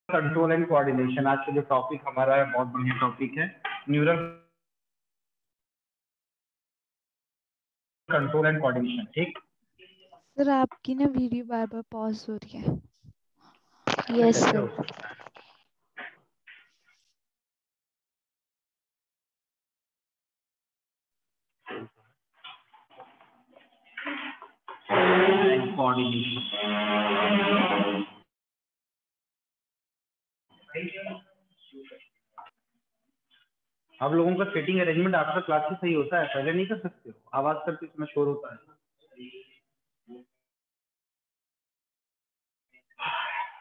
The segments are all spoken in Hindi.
Control and coordination. आज का जो टॉपिक हमारा है बहुत बढ़िया टॉपिक है, न्यूरल कंट्रोल एंड कोऑर्डिनेशन। ठीक सर, आपकी ना वीडियो बार बार पॉज हो रही है। यस कैसे सर। हो सकता है? कोऑर्डिनेशन आप लोगों का सेटिंग अरेंजमेंट आपका क्लास से सही होता है, पहले नहीं कर सकते हो? आवाज करके इसमें शोर होता है।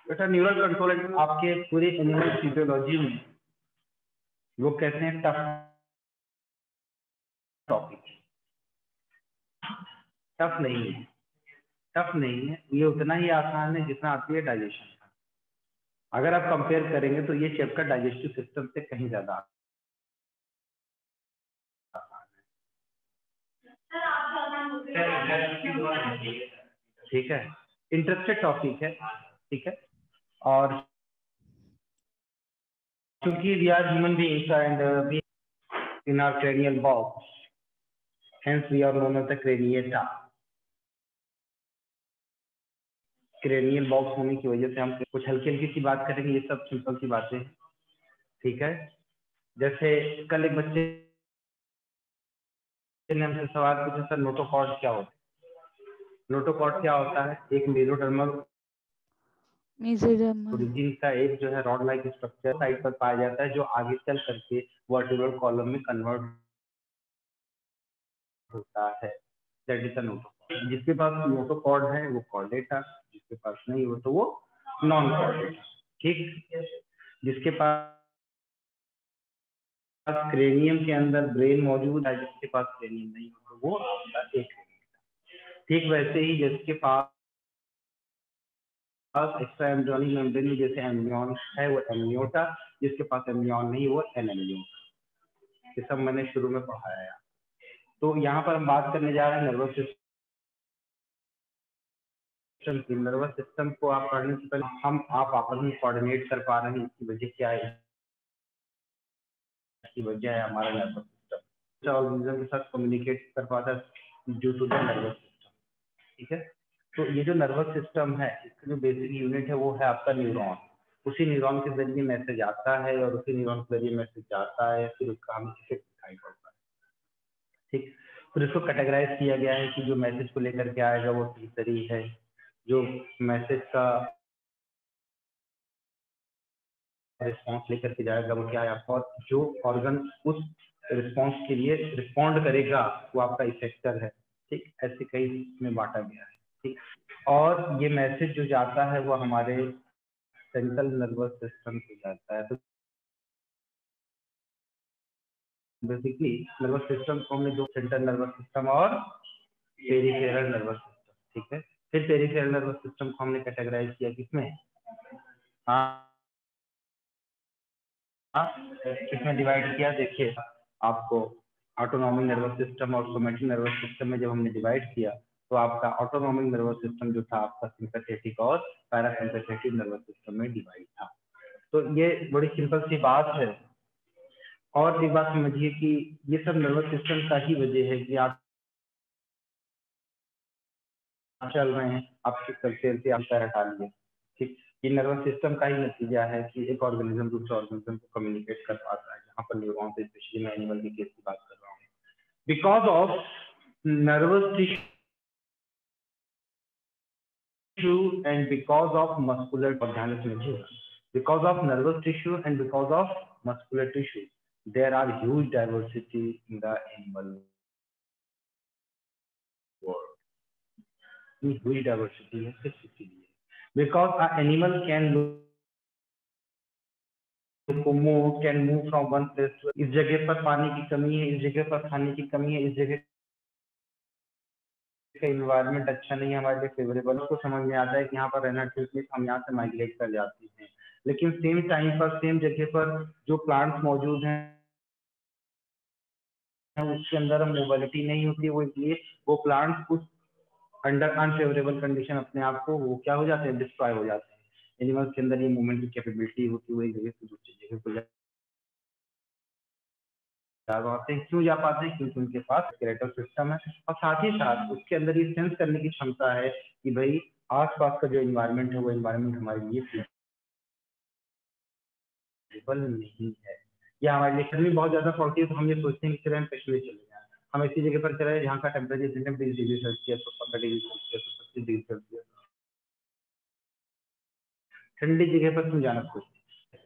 बेटा न्यूरल कंट्रोल एंड आपके पूरे एनिमल फिजियोलॉजी में वो कहते हैं टफ टॉपिक। टफ नहीं है, टफ नहीं है, ये उतना ही आसान है जितना आती है डाइजेशन का। अगर आप कंपेयर करेंगे तो ये चैप्टर डाइजेस्टिव सिस्टम से कहीं ज्यादा आसान है। ठीक है, इंटरेस्टेड टॉपिक है। ठीक है, और क्योंकि we are human beings and we in our cranial box, hence we are known as the craniata। Cranial box होने की वजह से हम कुछ हल्की हल्की सी बात करेंगे, ये सब सिंपल सी बातें। ठीक है, जैसे कल एक बच्चे ने हमसे सवाल पूछा, सर नोटोकॉर्ड क्या होता है? नोटोकॉर्ड क्या होता है? एक मेसोडर्मल ओरिजिन का एक जो है रॉड लाइक स्ट्रक्चर साइड पर पाया जाता है, जो आगे चल करके वर्टिब्रल कॉलम में कन्वर्ट होता है। That is the notochord. जिसके पास नोटोकॉर्ड है वो कॉर्डेटा, जिसके पास नहीं हो तो वो नॉन कॉर्डेटा। ठीक, जिसके पास क्रेनियम के अंदर ब्रेन मौजूद है, जिसके पास क्रेनियम नहीं हो तो वो आपका एक। ठीक वैसे ही जिसके पास एक्स्ट्रा एम्ब्रियोनिक मेम्ब्रेन में जैसे एम्ब्रियन है वो एम्नियोटा, जिसके पास एम्ब्रियन नहीं वो एनेम्नियोटा। ये सब मैंने शुरू में पढ़ाया है। तो यहाँ पर हम बात करने जा रहे हैं नर्वस सिस्टम की। नर्वस सिस्टम को आप पढ़ने से पहले हम आप आपस में कोऑर्डिनेट कर पा रहे हैं, इसकी वजह क्या है? इसकी वजह है हमारा नर्वस सिस्टम ऑर्गेनिज्म के साथ कम्युनिकेट कर पाता है due to the nervous system. ठीक है, तो ये जो नर्वस सिस्टम है इसका जो बेसिक यूनिट है वो है आपका न्यूरॉन। उसी न्यूरॉन के जरिए मैसेज आता है और उसी न्यूरॉन के जरिए मैसेज जाता है, फिर उसका हमें इफेक्ट दिखाई पड़ता है। ठीक, फिर इसको कैटेगराइज किया गया है कि जो मैसेज को लेकर के आएगा वो सेंसरी है, जो मैसेज का रिस्पॉन्स लेकर के जाएगा वो क्या है आपका, और जो ऑर्गन उस रिस्पॉन्स के लिए रिस्पॉन्ड करेगा वो आपका इफेक्टर है। ठीक, ऐसे कई में बांटा गया है। ठीक, और ये मैसेज जो जाता है वो हमारे सेंट्रल नर्वस सिस्टम से जाता है। तो बेसिकली नर्वस सिस्टम को हमने दो, सेंट्रल नर्वस सिस्टम और पेरिफेरल नर्वस सिस्टम। ठीक है, फिर पेरिफेरल नर्वस सिस्टम को हमने कैटेगराइज किया किसमें? हाँ, किसमें डिवाइड किया? देखिए आपको ऑटोनॉमिक नर्वस सिस्टम और सोमैटिक नर्वस सिस्टम में जब हमने डिवाइड किया तो आपका ऑटोनॉमिक नर्वस सिस्टम जो था आपका सिंपैथेटिक और पैरासिम्पैथेटिक नर्वस सिस्टम में डिवाइड था। तो ये बड़ी सिंपल सी बात है। और एक बात समझिए कि ये सब नर्वस सिस्टम का ही वजह है कि आप चल रहे हैं, आपके कल्चर से आप पैर हटा लिए। ठीक, ये नर्वस सिस्टम का ही नतीजा है कि एक ऑर्गेनिज्म दूसरे ऑर्गेनिज्म को कम्युनिकेट कर पाता है। जहाँ पर न्यूरॉन से, स्पेशली मैं एनिमल की केस की बात कर रहा हूँ, because of nervous tissue and because of muscular, ध्यान समझिए, because of nervous tissue and because of muscular tissue there are huge diversity in the animal world. Huge diversity है सिर्फ इसीलिए because a animal can move from one place to. इस जगह पर पानी की कमी है, इस जगह पर खाने की कमी है, इस जगह का इन्वायरमेंट अच्छा नहीं है हमारे लिए फेवरेबल, उसको समझ में आता है कि यहाँ पर रहना ठीक है, हम यहाँ से माइग्रेट कर जाते हैं। लेकिन सेम टाइम पर सेम जगह पर जो प्लांट्स मौजूद हैं उसके अंदर मोबिलिटी नहीं होती है, वो इसलिए वो प्लांट्स उस अंडर अनफेवरेबल कंडीशन अपने आप को वो क्या हो जाते हैं, डिस्ट्रॉय हो जाते हैं। एनिमल्स के अंदर ये मूवमेंट की कैपेबिलिटी होती है, वो एक जगह से दूसरी जगह को जा पाते हैं। क्यों जा पाते हैं? क्योंकि उनके पास स्केलेटल सिस्टम है और साथ ही साथ उसके अंदर ये सेंस करने की क्षमता है कि भाई आसपास का जो इन्वायरमेंट है वो इन्वायरमेंट हमारे लिए सूटेबल नहीं है, या हमारे लिए गर्मी बहुत ज्यादा पड़ती है तो हम ये सोचते हैं कि चले हम कश्मीर चले जाएं, हम ऐसी जगह पर चले जहाँ का temperature 20 degree Celsius, 15 degree Celsius, 25 degree Celsius, ठंडी जगह पर क्यों जाना सोचते हैं?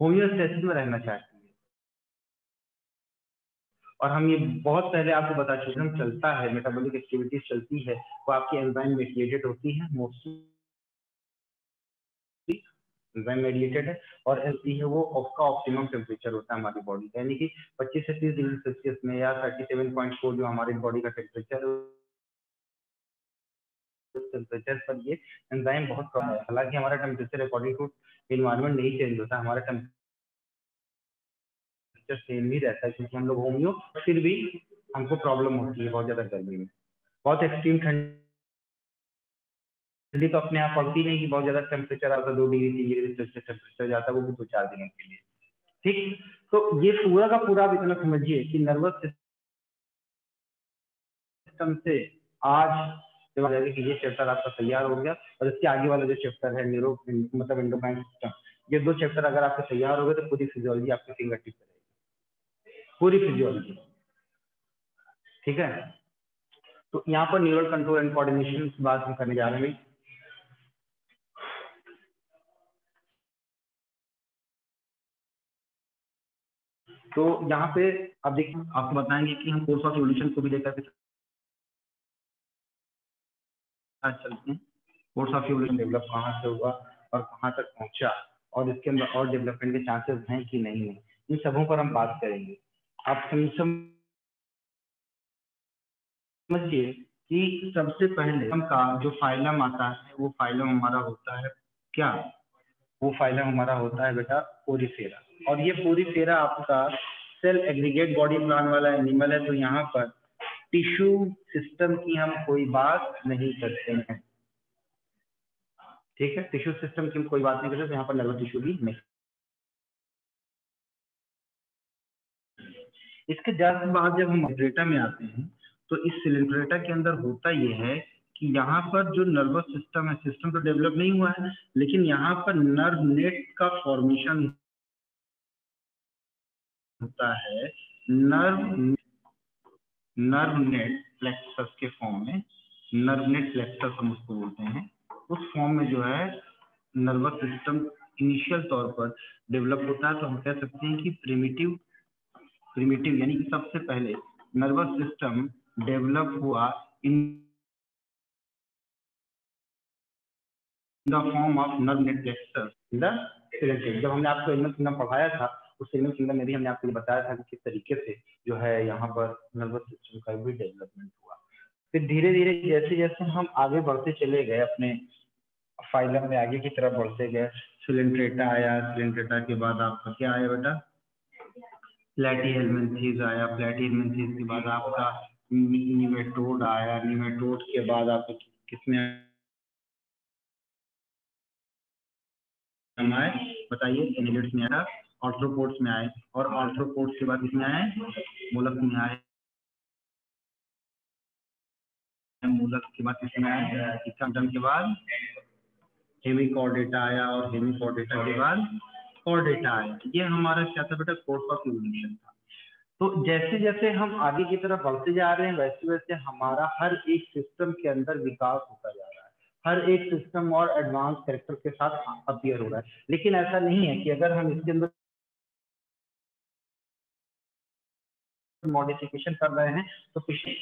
होम्योस्टेसिस में रहना चाहते हैं। और हम ये बहुत पहले आपको बता चुके हैं, चलता है, मेटाबॉलिक एक्टिविटीज चलती है, वो आपकी एंजाइम मेडिएटेड होती है, मोस्टली एंजाइम मेडिएटेड है, और ऐसी है वो उसका ऑप्टिमम टेम्परेचर होता है हमारी बॉडी का, यानी कि 25 से 30 डिग्री सेल्सियस में या 37.4 जो हमारी बॉडी का टेम्परेचर है, टेम्परेचर पर ये एंजाइम बहुत कम है। हालांकि हमारा टेम्परेचर अकॉर्डिंग टू एनवायरनमेंट नहीं चेंज होता, हमारा टेम्परेचर सेम ही रहता है, क्योंकि हम लोग होम्यो, फिर भी हमको प्रॉब्लम होती है बहुत ज्यादा गर्मी में। बहुत एक्सट्रीम ठंडी तो अपने आप पड़ती नहीं कि बहुत ज्यादा टेम्परेचर आता 2 डिग्री 3 डिग्री सेल्सियस टेम्परेचर जाता है, वो भी 2-4 दिन के लिए। ठीक, तो ये पूरा का पूरा आप इतना समझिए कि नर्वस सिस्टम से आज कि ये चैप्टर आपका तैयार हो गया, और इसके आगे वाला जो चैप्टर है न्यूरो मतलब एंडोक्राइन सिस्टम, ये 2 चैप्टर अगर आपके तैयार हो गए तो पूरी फिजियोलॉजी आपके फिंगर टिप पर रहेगी, पूरी फिजियोलॉजी। ठीक है, तो यहाँ पर न्यूरल कंट्रोल एंड कोऑर्डिनेशन की बात हम करने जा रहे हैं। तो यहाँ पे आप देखिए, आपको बताएंगे कि हम कोर्स ऑफ इवोल्यूशन को भी लेकर के चलते हैं। कोर्स ऑफ इवोल्यूशन डेवलप कहाँ से हुआ और कहाँ तक पहुंचा, और इसके अंदर और डेवलपमेंट के चांसेस हैं कि नहीं है, इन सबों पर हम बात करेंगे। आप समझिए कि सबसे पहले हम का जो फाइलम आता है, वो फाइलम हमारा होता है क्या? वो फाइलम हमारा होता है बेटा पोरीफेरा, और ये पोरीफेरा आपका सेल एग्रीगेट बॉडी प्लान वाला एनिमल है, तो यहाँ पर टिश्यू सिस्टम की हम कोई बात नहीं करते हैं। ठीक है, टिश्यू सिस्टम की हम कोई बात नहीं करते, तो यहाँ पर नर्वस टिश्यू भी नहीं। इसके जस्ट बाद जब हम सिलेंट्रेटा में आते हैं, तो इस सिलेंट्रेटा के अंदर होता यह है कि यहाँ पर जो नर्वस सिस्टम है, सिस्टम तो डेवलप नहीं हुआ है, लेकिन यहाँ पर नर्व नेट का फॉर्मेशन होता है। नर्व नेट प्लेक्सस के फॉर्म में, नर्व नेट प्लेक्सस हम उसको बोलते हैं, उस फॉर्म में जो है नर्वस सिस्टम इनिशियल तौर पर डेवलप होता है। तो हम कह सकते हैं कि प्रिमिटिव यानी कि सबसे पहले नर्वस सिस्टम डेवलप हुआ in the form of nerve net plexus in the Coelenterata. जब हमने आपको एनिमल किंगडम पढ़ाया था, उस एनिमल किंगडम में भी हमने आपको बताया था कि किस तरीके से जो है यहाँ पर नर्वस सिस्टम का भी डेवलपमेंट हुआ। फिर धीरे धीरे जैसे जैसे हम आगे बढ़ते चले गए, अपने फाइलम में आगे की तरफ बढ़ते गए, सिलेंट्रेटा आया, सिलेंट्रेटा के बाद आपका क्या आया बेटा? प्लेटीहेल्मिन्थेस आया, प्लेटीहेल्मिन्थेस के बाद आपका निमेटोड आया, निमेटोड के बाद आपको किसमें आए बताइए? एनिलिड्स में आया, आर्थ्रोपोड्स में आए, और आर्थ्रोपोड्स के बाद किसमें आए? मोलस्क में आए, मोलस्क के बाद किसमें आए? इक्थाडर्म के बाद हेमिकॉर्डेटा आया, और हेमिकॉर्डेटा के बाद कॉर्डेटा आया। ये हमारा क्या था बेटा? कोर्स ऑफ इवोल्यूशन था। तो जैसे जैसे हम आगे की तरफ बढ़ते जा रहे हैं, वैसे वैसे हमारा हर एक सिस्टम के अंदर विकास होता जा रहा है, हर एक सिस्टम और एडवांस कैरेक्टर के साथ अपीयर हो रहा है। लेकिन ऐसा नहीं है कि अगर हम इसके अंदर मॉडिफिकेशन कर रहे हैं तो पिछले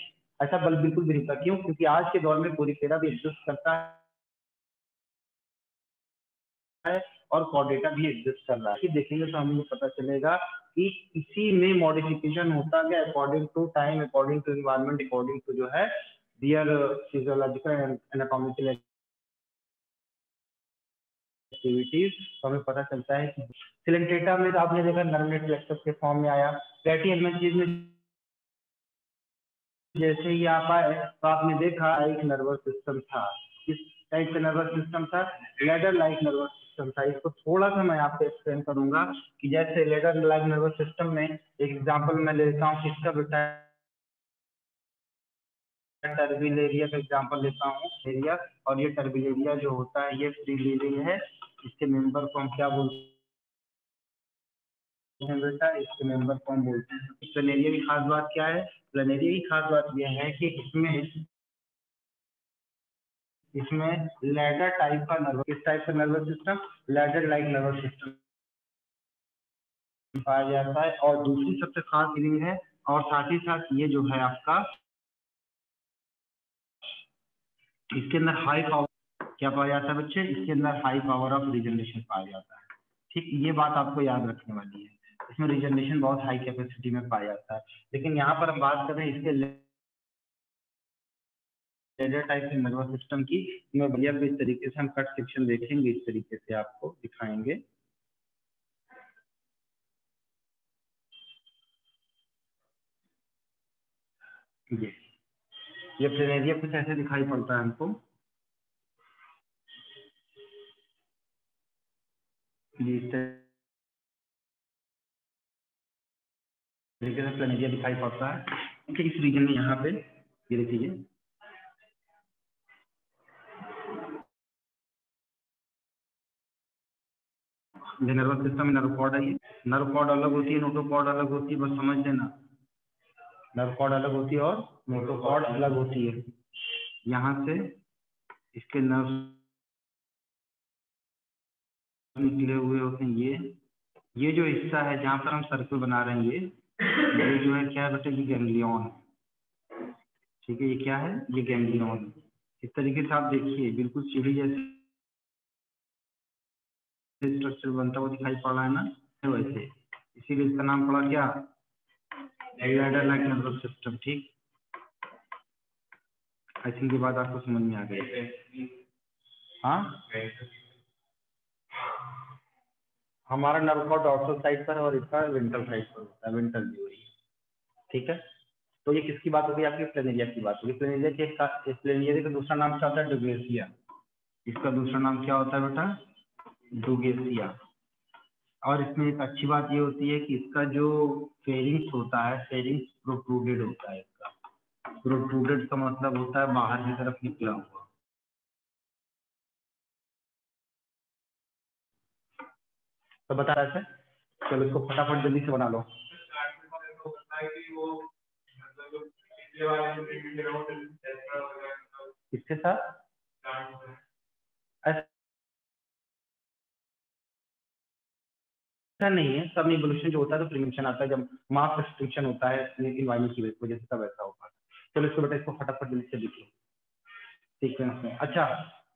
ऐसा बल बिल्कुल भी नहीं था। क्यों? क्योंकि आज के दौर में पोरीफेरा भी एग्जिस्ट करता है और कॉर्डेटा भी एग्जिस्ट कर रहा है। देखेंगे तो हमें पता चलेगा कि इसी में मॉडिफिकेशन होता गया according to time, according to environment, according to जो है their physiological and anatomical activities. तो हमें पता चलता है कि सिलेंट्रेटा में तो आपने देखा नर्व नेट प्लेक्सस के फॉर्म में आया, प्लेटीहेल्मिन्थेस में जैसे ही आप आए तो आपने देखा एक नर्वस सिस्टम था। इस टाइप का नर्वस सिस्टम था, लेडर लाइक नर्वस सिस्टम था। इसको थोड़ा सा मैं आपको एक्सप्लेन करूंगा कि जैसे लेडर लाइक नर्वस सिस्टम में एक एग्जांपल मैं लेता हूँ, किसका बेटा टर्बिलेरिया का एग्जांपल लेता हूँ एरिया, और ये टर्बिलेरिया जो होता है ये फ्री लिविंग है। इसके मेंबर को हम क्या बोलते हैं बेटा, इसके मेंबर को हम बोलते हैं। प्लेनेरिया की खास बात क्या है? प्लेनेरिया की खास बात यह है कि इसमें लैडर टाइप का नर्वस, किस टाइप का nervous system? Ladder like nervous system पाया जाता है। और दूसरी सबसे खास फीलिंग है, और साथ ही साथ ये जो है आपका, इसके अंदर हाई पावर क्या पाया जाता है बच्चे? इसके अंदर हाई पावर ऑफ रिजनरेशन पाया जाता है। ठीक, ये बात आपको याद रखने वाली है। इसमें रिजनरेशन बहुत हाई कैपेसिटी में पाया जाता है। लेकिन यहाँ पर हम बात कर रहे हैं इसके लेडर टाइप के नर्वस सिस्टम की। मैं भैया को इस तरीके से हम कट सेक्शन देखेंगे, इस तरीके से आपको दिखाएंगे। ये प्लेनेरिया कुछ ऐसे दिखाई पड़ता है हमको, इस तरीके से प्लेनेरिया दिखाई पड़ता है। इस रीजन में यहाँ पे ये देखिए, ये नर्वस सिस्टम में नर्व कॉर्ड है। ये नर्व कॉर्ड अलग होती है, नोटोकॉर्ड अलग होती है, बस समझ लेना। नर्व कॉर्ड अलग होती है और नोटोकॉर्ड अलग होती है। यहाँ से इसके नर्व निकले हुए होते हैं। ये जो हिस्सा है जहाँ पर हम सर्कल बना रहे हैं, ये जो है क्या है बेटे? ये गैंग्लियन। ठीक है, ये क्या है? ये गैंग्लियन। इस तरीके से आप देखिए, बिल्कुल सीढ़ी जैसे स्ट्रक्चर बनता हुआ दिखाई पड़ रहा है ना, वैसे। इसीलिए इसका नाम पड़ा क्या? Ladder like nervous system. ठीक, आई थिंक ये बात आपको समझ में आ गई। हाँ, हमारा नर्व कॉर्ड डॉर्सल साइड पर और इसका वेंट्रल साइड पर होता है, वेंट्रल व्यू। ठीक है, तो ये किसकी बात होगी? आपकी प्लेनेरिया की बात होगी। प्लेनेरिया के प्लेनेरिया का दूसरा नाम क्या होता है? डुगेसिया। इसका दूसरा नाम क्या होता है बेटा? डुगेसिया। और इसमें एक अच्छी बात ये होती है कि इसका जो फेरिंग्स होता है, फेरिंग्स प्रोट्रूडेड होता है। इसका प्रोट्रूडेड का मतलब होता है बाहर की तरफ निकला हुआ। तो बता रहा है, चलो इसको फटाफट जल्दी से बना लो। इसके साथ ऐसा नहीं है, सब इवोल्यूशन जो होता है तो प्रिवेंशन आता है, जब मास रिस्ट्रिक्शन होता है इन्वायरमेंट की वजह से, तब ऐसा होता है। चलो इसको बेटा, इसको फटाफट जल्दी से लिखो सीक्वेंस में। अच्छा,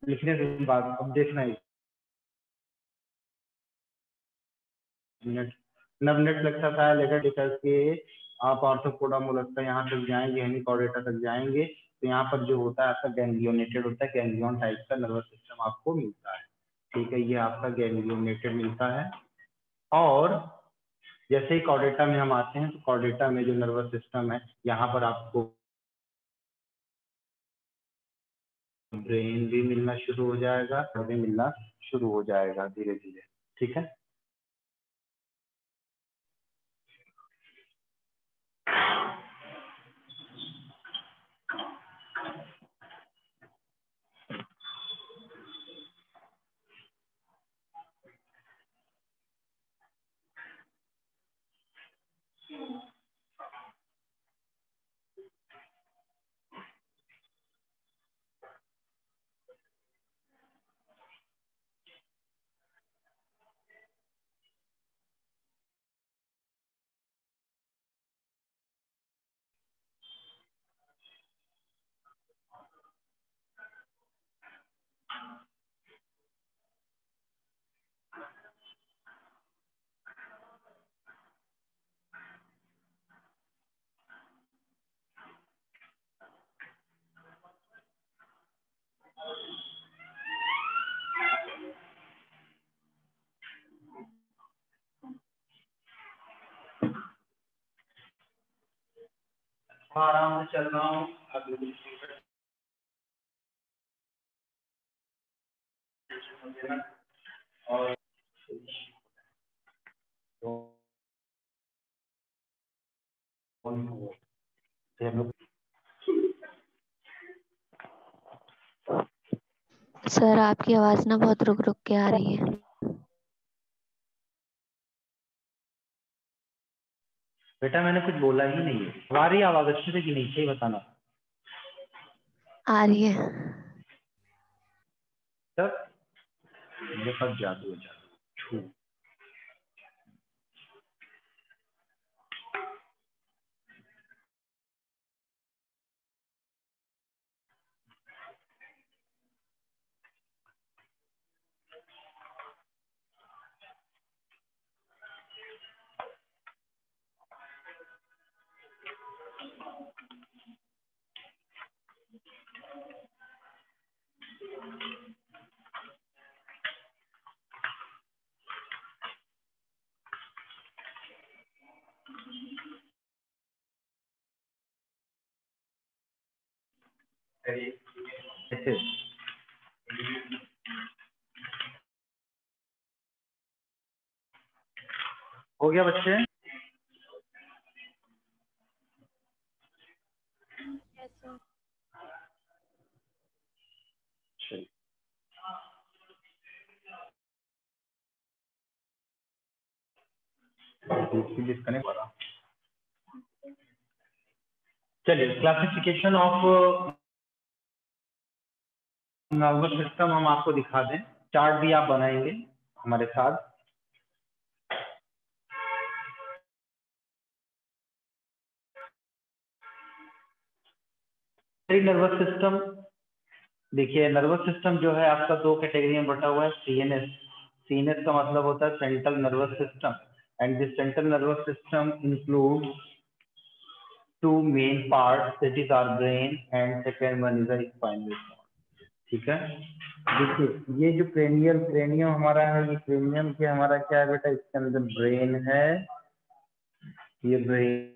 लिखने के बाद अब देखना है मिनट। नर्वनेट फ्लेक्सस आया लेटर लेकर के आप आर्थ्रोपोडा मोलस्का यहाँ तक जाएंगे, हेमिकॉर्डेटा तक जाएंगे, तो यहाँ पर जो होता है आपका गैंग्लियोनेटेड होता है, गैंग्लियन टाइप का नर्वस सिस्टम आपको मिलता है। ठीक है, ये आपका गैंग्लियोनेटेड मिलता है। और जैसे ही कॉर्डेटा में हम आते हैं, तो कॉर्डेटा में जो नर्वस सिस्टम है, यहाँ पर आपको ब्रेन भी मिलना शुरू हो जाएगा, भी मिलना शुरू हो जाएगा धीरे धीरे। ठीक है, आराम से चल रहा हूँ। और सर आपकी आवाज ना बहुत रुक रुक के आ रही है। बेटा मैंने कुछ बोला ही नहीं है। हमारी आवाज अच्छे से कि नहीं, सही बताना। आ रही है। तब मेरे पास जादू है, जादू। ऐसे हो गया बच्चे? डिस्कनेक्ट हो रहा। चलिए, क्लासिफिकेशन ऑफ नर्वस सिस्टम हम आपको दिखा दें। चार्ट भी आप बनाएंगे हमारे साथ। नर्वस सिस्टम देखिए, नर्वस सिस्टम जो है आपका दो कैटेगरी में बटा हुआ है। सीएनएस। सीएनएस का मतलब होता है central nervous system, and this central nervous system includes two main parts, that is our brain, and second one is the spinal cord। ठीक है, देखिए ये जो क्रेनियम हमारा है, ये क्रेनियम के हमारा क्या है बेटा, इसके अंदर ब्रेन है, ये ब्रेन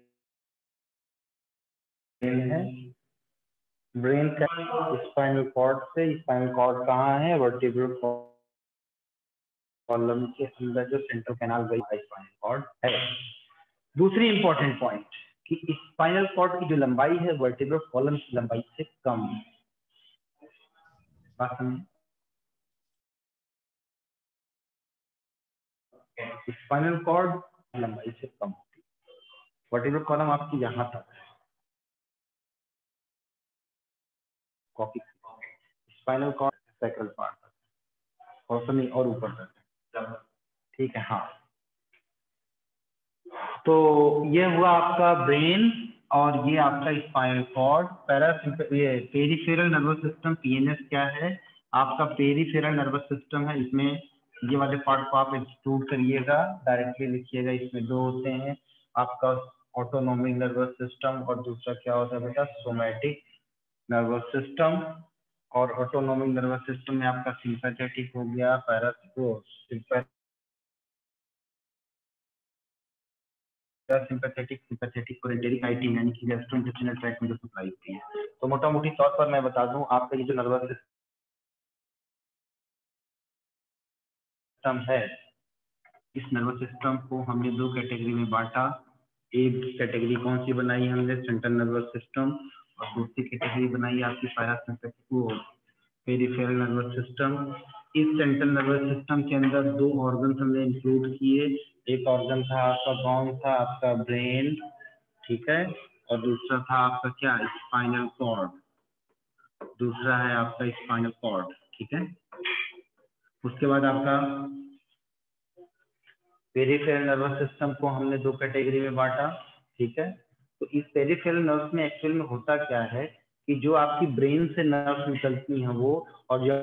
है। ब्रेन का स्पाइनल कॉर्ड से, स्पाइनल कॉर्ड कहाँ है, वर्टिब्रल कॉलम के अंदर जो सेंट्रल कैनाल गई स्पाइनल कॉर्ड है। दूसरी इंपॉर्टेंट पॉइंट कि स्पाइनल कॉर्ड की जो लंबाई है वर्टिब्रल कॉलम की लंबाई से कम है। बात समझे? स्पाइनल कॉर्ड लंबाई से कम होती है, वर्टिब्रल कॉलम आपकी यहाँ तक है, copy. Spinal cord sacral part और नहीं और ऊपर तक। ठीक है, हाँ। तो ये हुआ आपका ब्रेन और ये आपका स्पाइनल कॉर्ड। ये पेरिफेरल नर्वस सिस्टम, पीएनएस क्या है आपका? पेरिफेरल नर्वस सिस्टम है। इसमें ये वाले पार्ट को आप एक्सक्लूड करिएगा, डायरेक्टली लिखिएगा। इसमें दो होते हैं आपका, ऑटोनोमिक नर्वस सिस्टम और दूसरा क्या होता है बेटा, सोमैटिक नर्वस सिस्टम। और ऑटोनोमिक नर्वस सिस्टम में आपका सिंपैथेटिक हो गया, सिंपैथेटिक, सिंपैथेटिक और एंटेरिक आईटी यानी कि गैस्ट्रोइंटेस्टाइनल ट्रैक्ट में जो सप्लाई होती है। तो मोटा मोटी तौर पर मैं बता दूं, आपका ये जो नर्वस सिस्टम है, इस नर्वस सिस्टम को हमने दो कैटेगरी में बांटा। एक कैटेगरी कौन सी बनाई हमने, सेंट्रल नर्वस सिस्टम, और दूसरी कैटेगरी बनाई आपकी पैरासिम्पैथिक पेरिफेरल नर्वस सिस्टम। इस सेंट्रल नर्वस सिस्टम के अंदर दो ऑर्गन हमने इंक्लूड किए। एक ऑर्गन था आपका, कौन था आपका, ब्रेन, ठीक है, और दूसरा था आपका क्या, स्पाइनल कॉर्ड। दूसरा है आपका स्पाइनल कॉर्ड, ठीक है। उसके बाद आपका पेरिफेरल नर्वस सिस्टम को हमने दो कैटेगरी में बांटा, ठीक है। तो इस पेरिफेरल नर्व्स में एक्चुअल में होता क्या है कि जो आपकी ब्रेन से नर्व्स निकलती हैं वो, और जो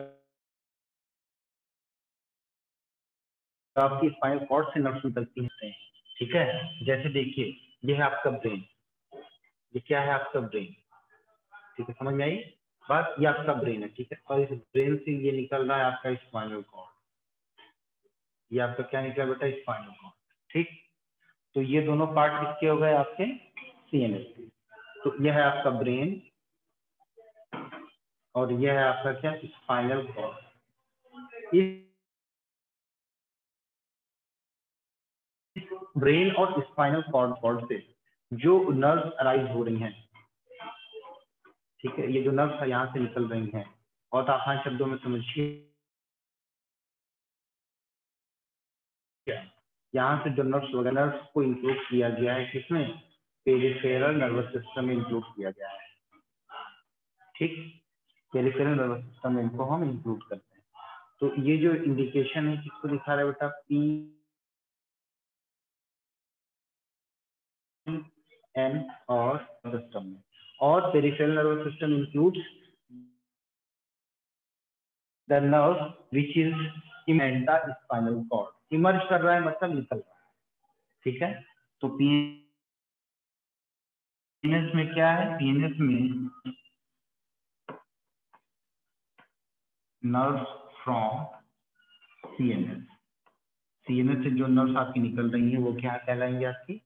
आपकी स्पाइनल कॉर्ड से नर्व्स निकलती हैं, ठीक है। जैसे देखिए, ये है आपका ब्रेन, ये क्या है आपका ब्रेन, ठीक है, समझ में आई बात? ये आपका ब्रेन है, ठीक है, और इस ब्रेन से ये निकल रहा है आपका स्पाइनल कॉर्ड। ये आपका क्या निकला बेटा, स्पाइनल कॉर्ड, ठीक। तो ये दोनों पार्ट किसके हो गए आपके, सीएनएस के। तो यह है आपका ब्रेन और यह है आपका क्या, स्पाइनल कॉर्ड। इस ब्रेन और स्पाइनल कॉर्ड से जो नर्व अराइज हो रही हैं, ठीक है, ये जो नर्व यहाँ से निकल रही हैं, और आसान शब्दों में समझिए, यहाँ से जो नर्व्स को इंक्लूड किया गया है, किसमें? पेरिफेरल नर्वस सिस्टम में इंक्लूड किया गया है। ठीक, पेरिफेरल नर्वस सिस्टम में इनको हम इंक्लूड करते हैं। तो ये जो इंडिकेशन है किसको दिखा रहा है बेटा? PN और सिस्टम में, और peripheral nervous system includes the nerve which is in the spinal cord. Emerge कर रहा है मतलब निकल रहा है, ठीक है। तो पीएनएस में क्या है? पीएनएस में नर्व्स फ्रॉम सीएनएस, सीएनएस से जो नर्व्स आपकी निकल रही हैं वो क्या कहलाएंगे आपकी?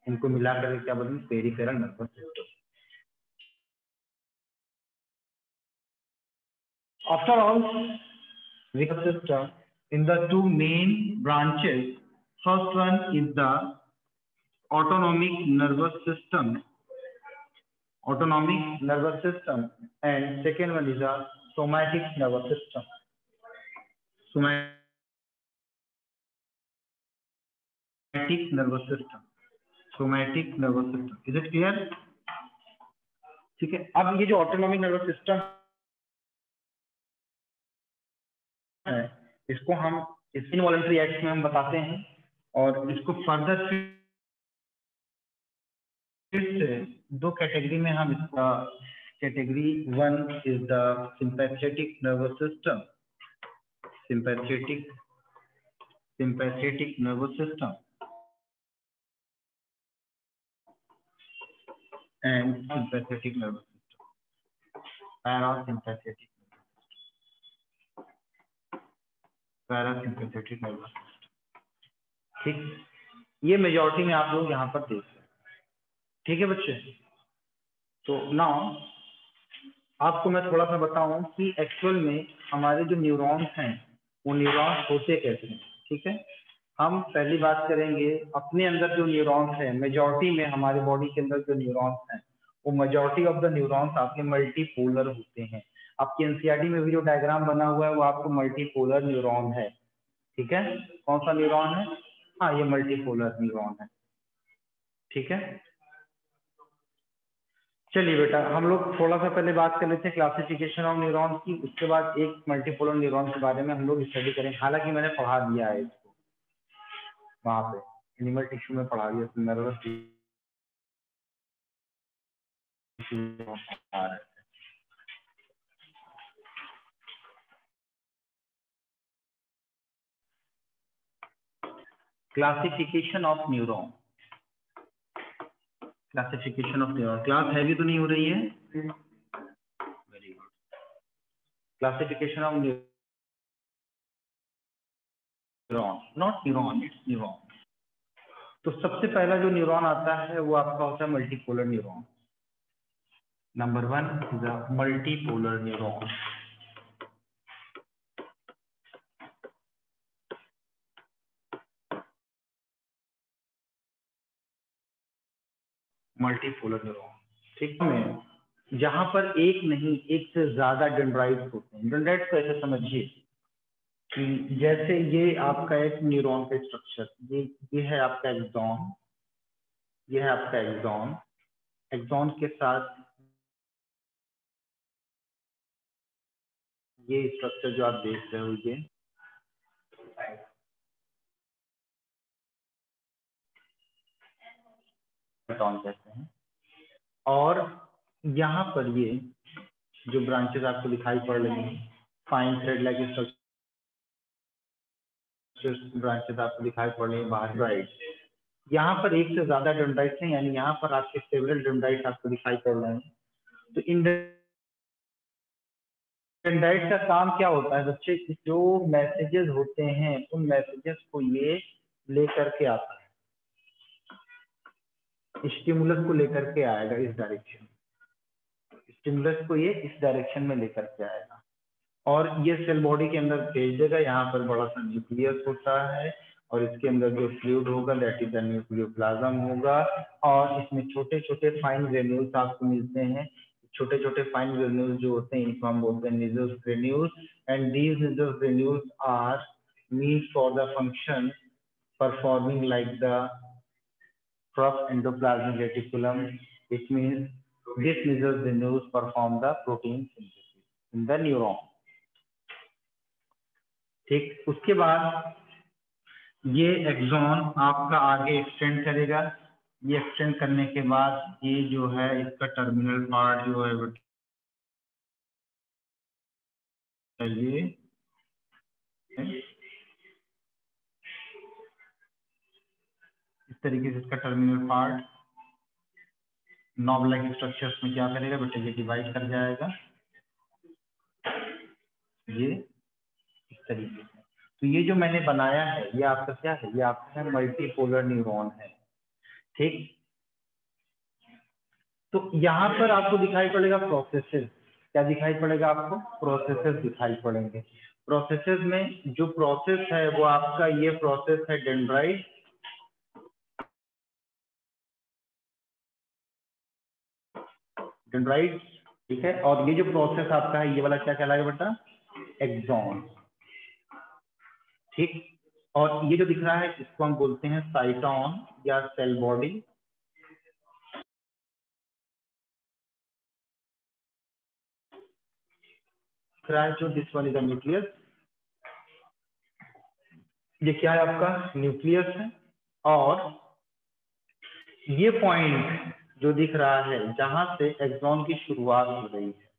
इनको मिलाकर क्या बोलेंगे? Peripheral nervous system. After all, nervous system in the two main branches, first one is the autonomic nervous system, and second one is the somatic nervous system. Somatic nervous system. Is it clear? ठीक है। अब ये जो ऑटोनॉमिक नर्वस सिस्टम है, इसको हम इनवॉलंटरी एक्ट्स में हम बताते हैं, और इसको फर्दर फिर से दो कैटेगरी में हम इसका, category 1 is the sympathetic nervous system, sympathetic nervous system and sympathetic nervous system, parasympathetic nervous system। ठीक, ये मेजॉरिटी में आप लोग यहाँ पर देख रहे हैं, ठीक है बच्चे। तो नाउ आपको मैं थोड़ा सा बताऊं कि एक्चुअल में हमारे जो न्यूरॉन्स हैं वो न्यूरॉन्स होते कैसे हैं, ठीक है। हम पहली बात करेंगे अपने अंदर जो न्यूरॉन्स हैं, मेजॉरिटी में हमारे बॉडी के अंदर जो न्यूरॉन्स हैं वो मेजॉरिटी ऑफ द न्यूरॉन्स आपके मल्टीपोलर होते हैं। आपकी एनसीईआरटी में भी जो डायग्राम बना हुआ है वो आपको मल्टीपोलर न्यूरॉन है, ठीक है। कौन सा न्यूरॉन है? हाँ, ये मल्टीपोलर न्यूरॉन है, ठीक है। चलिए बेटा, हम लोग थोड़ा सा पहले बात कर लेते हैं क्लासिफिकेशन ऑफ न्यूरॉन्स की, उसके बाद एक मल्टीपोलर न्यूरॉन के बारे में हम लोग स्टडी करेंगे। हालांकि मैंने पढ़ा दिया है इसको वहां पे एनिमल टिश्यू में पढ़ा दिया, nervous tissue. Classification of neuron, class heavy तो नहीं हो रही है? Very good. Classification of neuron, not neuron, it's neuron. तो सबसे पहला जो न्यूरॉन आता है वो आपका होता है multipolar neuron. Number 1 is a multipolar neuron. Multipolar neuron, ठीक है, जहां पर एक नहीं एक से ज्यादा डेंड्राइट्स होते हैं। डेंड्राइट्स को ऐसे समझिए कि जैसे ये आपका एक न्यूरॉन का स्ट्रक्चर, ये है आपका एक्सॉन, ये है आपका एक्सॉन, एक्सॉन के साथ ये स्ट्रक्चर जो आप देख रहे हो ये एक्सॉन कहते हैं। और यहाँ पर ये जो ब्रांचेस आपको दिखाई पड़ रही हैं, fine thread like structure branches आपको दिखाई पड़ रही है बाहर, राइट। यहाँ पर एक से ज्यादा डेंड्राइट्स हैं, यानी यहाँ पर आपके सेवरल डेंड्राइट्स आपको दिखाई पड़ रहे हैं। तो इन डेंड्राइट का काम क्या होता है बच्चे? जो मैसेजेस होते हैं उन मैसेजेस को ये लेकर के आता है, स्टिमुलस को लेकर के आएगा इस डायरेक्शन, स्टिमुलस को ये इस डायरेक्शन में लेकर के आएगा और ये सेल बॉडी के अंदर भेज देगा। यहाँ पर बड़ा सा न्यूक्लियस होता है और इसके अंदर जो फ्लूइड होगा दैट इज द न्यूक्लियोप्लाज्म होगा, और इसमें छोटे छोटे फाइन ग्रेन्यूल्स आपको मिलते हैं। छोटे छोटे फाइन ग्रेन्यूल्स जो होते हैं इनको हम बोलते हैं Nissl's granules, and these Nissl's granules are mean for the function performing like the rough endoplasmic reticulum, which means this nizzle granules perform the protein synthesis in the neuron. ठीक, उसके बाद ये एक्सॉन आपका आगे एक्सटेंड करेगा। ये एक्सटेंड करने के बाद ये जो है इसका टर्मिनल पार्ट जो है ये इस तरीके से इसका terminal part knob like structures में क्या करेगा बेटा, ये डिवाइड कर जाएगा ये इस तरीके से। तो ये जो मैंने बनाया है ये आपका क्या है, ये आपका मल्टीपोलर न्यूरॉन है। ठीक, तो यहाँ पर आपको दिखाई पड़ेगा प्रोसेसेस। क्या दिखाई पड़ेगा आपको? प्रोसेसेस दिखाई पड़ेंगे। प्रोसेसेस में जो प्रोसेस है वो आपका ये प्रोसेस है डेंड्राइट, डेंड्राइट, ठीक है। और ये जो प्रोसेस आपका है ये वाला क्या कहलाएगा बेटा? एक्सॉन। ठीक, और ये जो दिख रहा है इसको हम बोलते हैं साइटोन या सेल बॉडी। जो this one is the nucleus, ये क्या है आपका? न्यूक्लियस है। और ये पॉइंट जो दिख रहा है जहां से एक्सॉन की शुरुआत हो रही है,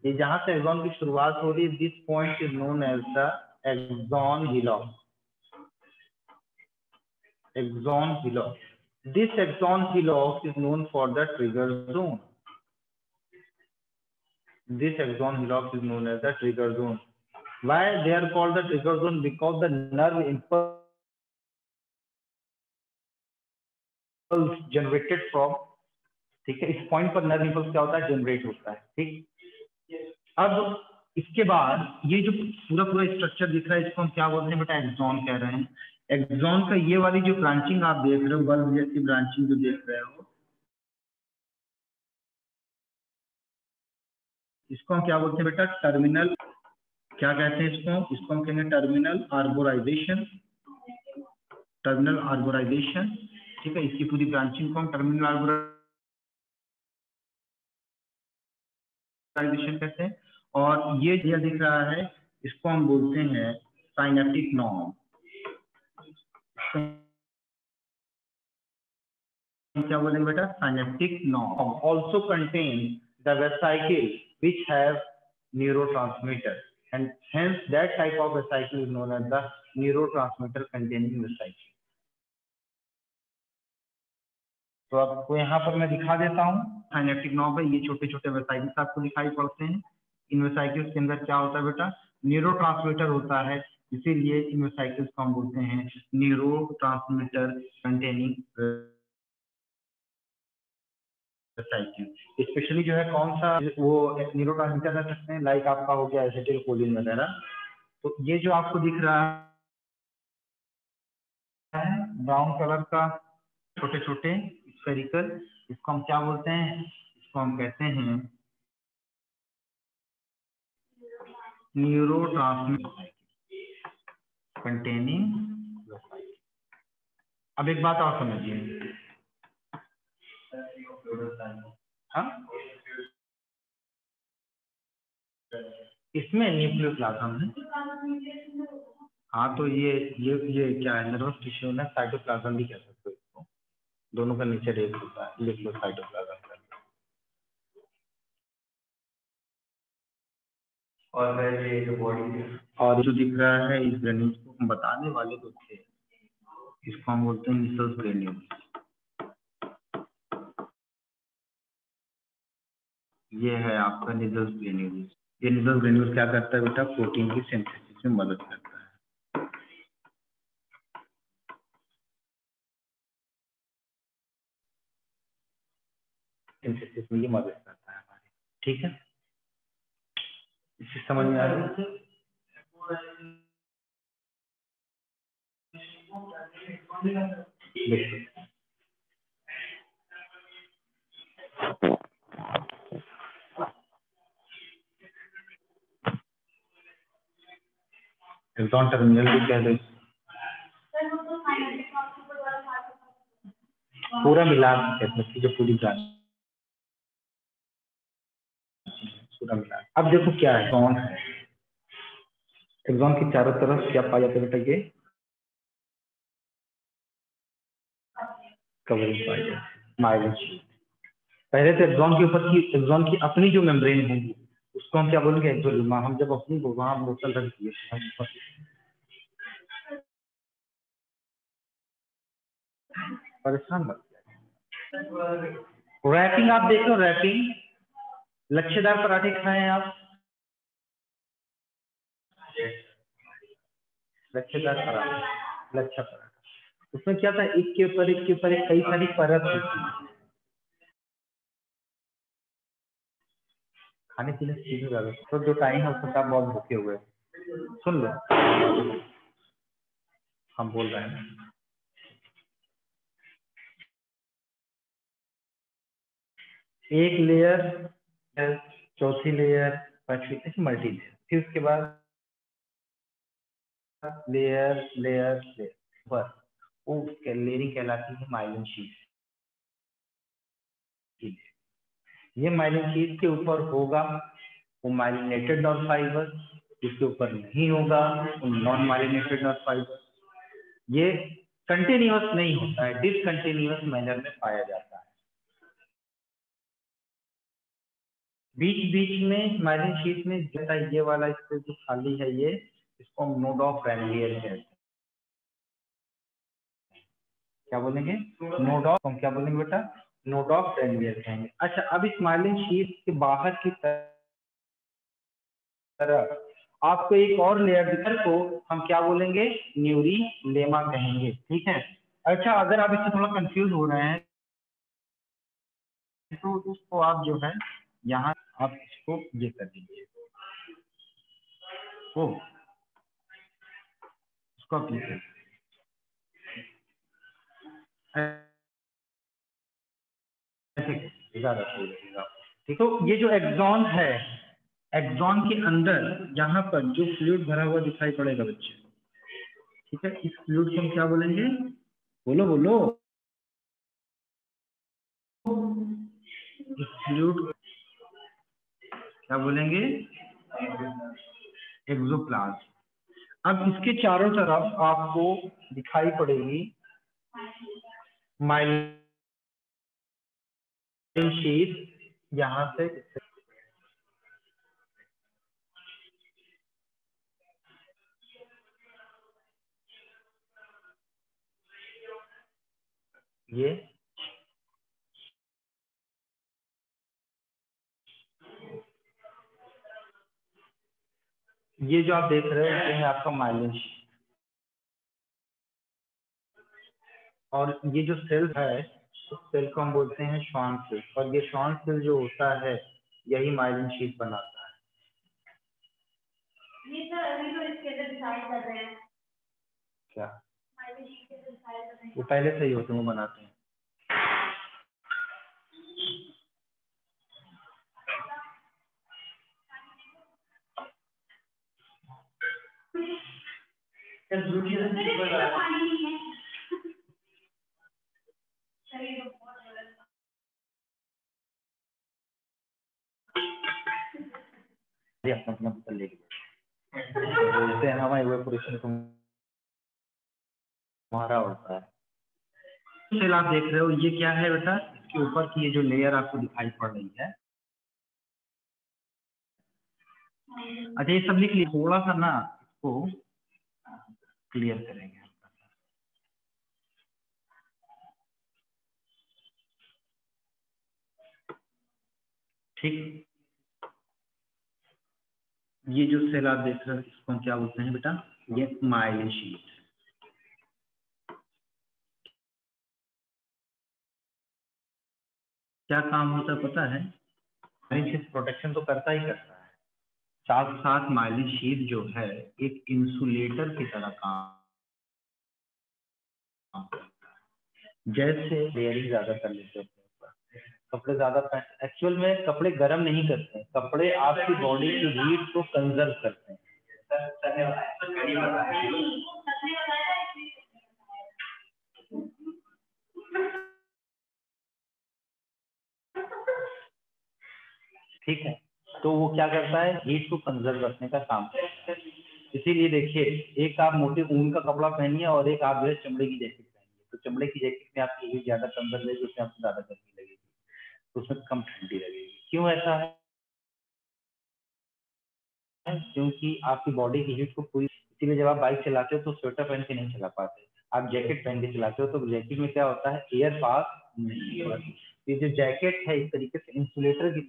ये जहां से एक्सॉन की शुरुआत हो रही है, this point is known as the axon hillock. Axon hillock, this axon hillock is known for the trigger zone. This axon hillock is known as the trigger zone. Why they are called the trigger zone? Because the nerve impulse generated from, ठीक है, इस पॉइंट पर नर्व इंपल्स क्या होता है? जनरेट होता है। ठीक, अब इसके बाद ये जो पूरा पूरा स्ट्रक्चर दिख रहा है इसको हम क्या बोलते हैं बेटा? एक्सॉन कह रहे हैं। एक्सॉन का ये वाली जो ब्रांचिंग आप देख रहे हो, बल्ब जैसी ब्रांचिंग जो देख रहे हो, इसको हम क्या बोलते हैं बेटा? टर्मिनल। क्या कहते हैं इसको? इसको हम कहेंगे टर्मिनल आर्बोराइजेशन। टर्मिनल आर्बोराइजेशन, ठीक है, इसकी पूरी ब्रांचिंग को हम टर्मिनल आर्बोराइजेशन कहते हैं। और ये जो दिख रहा है इसको हम बोलते हैं साइनेप्टिक नॉर्म। क्या बोलेंगे बेटा? Synaptic norm also contain the vesicle which have neurotransmitter, and hence that type of vesicle is known as the neurotransmitter containing vesicle. तो आपको यहाँ पर मैं दिखा देता हूँ साइनेप्टिक नॉर्म है। ये छोटे छोटे वेसाइकल्स आपको दिखाई पड़ते हैं। इन वेसाइकल्स के अंदर क्या होता है बेटा? न्यूरोट्रांसमीटर होता है, इसीलिए इन वेसाइकल्स को हम बोलते हैं न्यूरोट्रांसमीटर कंटेनिंग वेसाइकल। स्पेशली जो है कौन सा वो न्यूरोट्रांसमीटर कर सकते हैं, लाइक आपका हो गया एसिटिलकोलिन वगैरह। तो ये जो आपको दिख रहा है ब्राउन कलर का छोटे छोटे स्फेरिकल, इसको हम क्या बोलते हैं? इसको हम कहते हैं न्यूरोट्रांसमीटर कंटेनिंग वेसाइकल। अब एक बात और समझिए, हाँ, इसमें न्यूक्लियोप्लाज्म है। हाँ, तो ये क्या है? नर्वस टिश्यू में साइटोप्लाज्म भी कह सकते हो इसको। दोनों का नेचर एक होता है, लिख लो साइटोप्लाज्म का। और ये जो बॉडी और जो दिख रहा है इस ग्रेन्यूल्स को हम बताने वाले तो थे, इसको हम बोलते हैं निसल्स ग्रेन्यूल्स। ये है आपका निसल्स ग्रेन्यूल्स। ये निसल्स ग्रेन्यूल्स क्या करता है बेटा? प्रोटीन की सिंथेसिस में मदद करता है। सिंथेसिस में ये मदद करता है हमारी। ठीक है, इससे समझ में आ रही है? देखिए एक्सॉन टर्मिनल भी कह दो, पूरा मिला के जो पूरी ब्रांच पूरा मिला। अब देखो क्या है, एक्सॉन है, एक्सॉन के चारों तरफ क्या पाया जाता है बेटा, ये कवरिंग पाई जाती है, माइलिन शीट। पहले तो एक्सॉन के ऊपर की, एक्सॉन की अपनी जो मेम्ब्रेन होगी उसको हम क्या बोलेंगे, एक्सोलुमा। हम जब अपनी वहां बोतल रख दिए, परेशान मत। रैपिंग आप देख लो, रैपिंग लच्छेदार पराठे खाए हैं आप, लच्छेदार पराठा, लच्छा पराठा, उसमें क्या था, एक के ऊपर एक के ऊपर एक कई सारी परत होती है। खाने पीने की चीजें ज्यादा, तो जो टाइम है उसमें आप बहुत भूखे हुए, सुन लो हम बोल रहे हैं। एक लेयर, चौथी लेयर, पांचवी मल्टी लेयर, फिर उसके बाद लेयर लेयर लेयर, बस वो लेयरिंग कहलाती है माइलिन शीट। ये माइलिन शीट के ऊपर होगा वो माइलिनेटेड नर्व फाइबर, जिसके ऊपर नहीं होगा वो नॉन माइलिनेटेड नर्व फाइबर। ये कंटिन्यूअस नहीं होता है, डिसकंटिन्यूअस मैनर में पाया जाता है। बीच बीच में माइलिन शीट में जैसा ये वाला स्पेस जो खाली है, ये इसको हम नोड ऑफ रैनवियर कहते हैं। क्या बोलेंगे, नोड ऑफ, हम क्या बोलेंगे बेटा, नोड ऑफ रैनवियर कहेंगे। अच्छा, अब इस माइलिन शीट के बाहर की तरफ आपको एक और लेयर दिखर को हम क्या बोलेंगे, न्यूरी लेमा कहेंगे, ठीक है। अच्छा, अगर आप इससे थोड़ा कंफ्यूज हो रहे हैं तो उसको आप जो है यहाँ आप इसको ये कर दीजिए, वो इसको आप ये कर, ज्यादा सही लगेगा, ठीक। तो ये जो एक्सॉन है, एक्सॉन के अंदर यहाँ पर जो फ्लूइड भरा हुआ दिखाई पड़ेगा बच्चे, ठीक है, इस फ्लूइड को हम क्या बोलेंगे, बोलो बोलो, इस फ्लूइड क्या बोलेंगे, एक्सोप्लाज्म। अब इसके चारों तरफ आपको दिखाई पड़ेगी माइलिन शीट, यहाँ से ये जो आप देख रहे हो ये है आपका माइलिन शीट, और ये जो सेल है उस सेल को हम बोलते हैं श्वान सेल, और ये श्वान सेल जो होता है यही माइलिन शीट बनाता है। ये सर अभी तो इसके अंदर डिसाइड कर रहे हैं क्या, माइलिन शीट के अंदर डिसाइड कर रहे हैं, वो पहले से ही होते हैं, वो बनाते हैं। अपना पता लेके बोलते हैं हमारे इवेपोरेशन तुम्हारा होता है। सेल आप देख रहे हो ये क्या है बेटा, इसके ऊपर की ये जो लेयर आपको दिखाई पड़ रही है, अच्छा ये सब लिख लिया, थोड़ा सा ना इसको क्लियर करेंगे, ठीक। ये जो सेल आप देख रहे हो इसको हम क्या बोलते हैं बेटा, ये माइलिन शीट। क्या काम होता है पता है, माइलिन शीट प्रोटेक्शन तो करता ही करता है, साथ साथ माइलिन शीट जो है एक इंसुलेटर की तरह काम जैसे लेयरिंग ज्यादा कर लेते हो कपड़े ज्यादा पहन, एक्चुअल में कपड़े गर्म नहीं करते हैं, कपड़े आपकी बॉडी की हीट को कंजर्व करते हैं। ठीक है, तो वो क्या करता है, हीट को कंजर्व रखने का काम करता है। इसीलिए देखिए, एक आप मोटे ऊन का कपड़ा पहनिए और एक आप जो है चमड़े की जैकेट पहनिए, तो चमड़े की जैकेट में आपकी हीट ज्यादा कंजर्व रहेगी, उसमें आपको ज्यादा गर्मी लगेगी, तो उसमें कम ठंडी लगेगी। क्यों ऐसा है? क्योंकि आपकी बॉडी की हीट को पूरी, इसीलिए जब आप बाइक चलाते हो तो स्वेटर पहन के नहीं चला पाते, आप जैकेट पहन के चलाते हो, तो जैकेट में क्या होता है, एयर पास नहीं होता। ये जो जैकेट है एक तरीके से इंसुलेटर की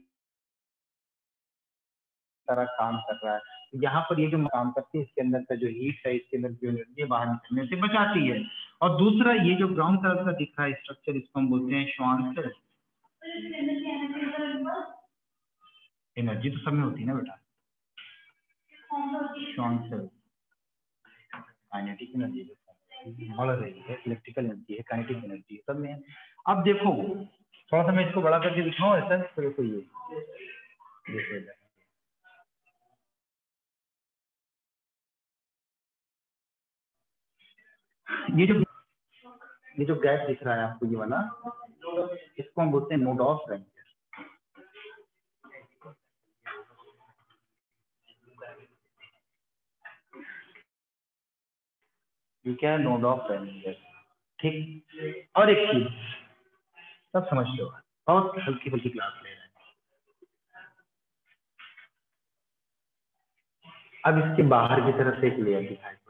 तरह काम कर रहा है। यहाँ पर ये जो काम करती है, इसके अंदर का जो हीट है, इसके अंदर जो एनर्जी बाहर निकलने से बचाती है। और दूसरा ये जो ब्राउन कलर का दिख रहा है स्ट्रक्चर, इसको हम बोलते हैं श्वान सेल। एनर्जी तो सब में होती है ना बेटा, श्वान सेल काइनेटिक एनर्जी बढ़ रही है, इलेक्ट्रिकल एनर्जी है, काइनेटिक एनर्जी है, सब में है। अब देखो थोड़ा सा मैं इसको बड़ा करके दिखाऊं ऐसा, तो देखो ये ये जो गैप दिख रहा है आपको, ये वाला, इसको हम बोलते हैं नोड ऑफ रैंक। ये क्या है, नोड ऑफ रैंक। ठीक, और एक चीज सब समझ लो, बहुत हल्की फुल्की क्लास ले रहे हैं। अब इसके बाहर की तरफ से एक लेयर दिखाई पड़ेगी,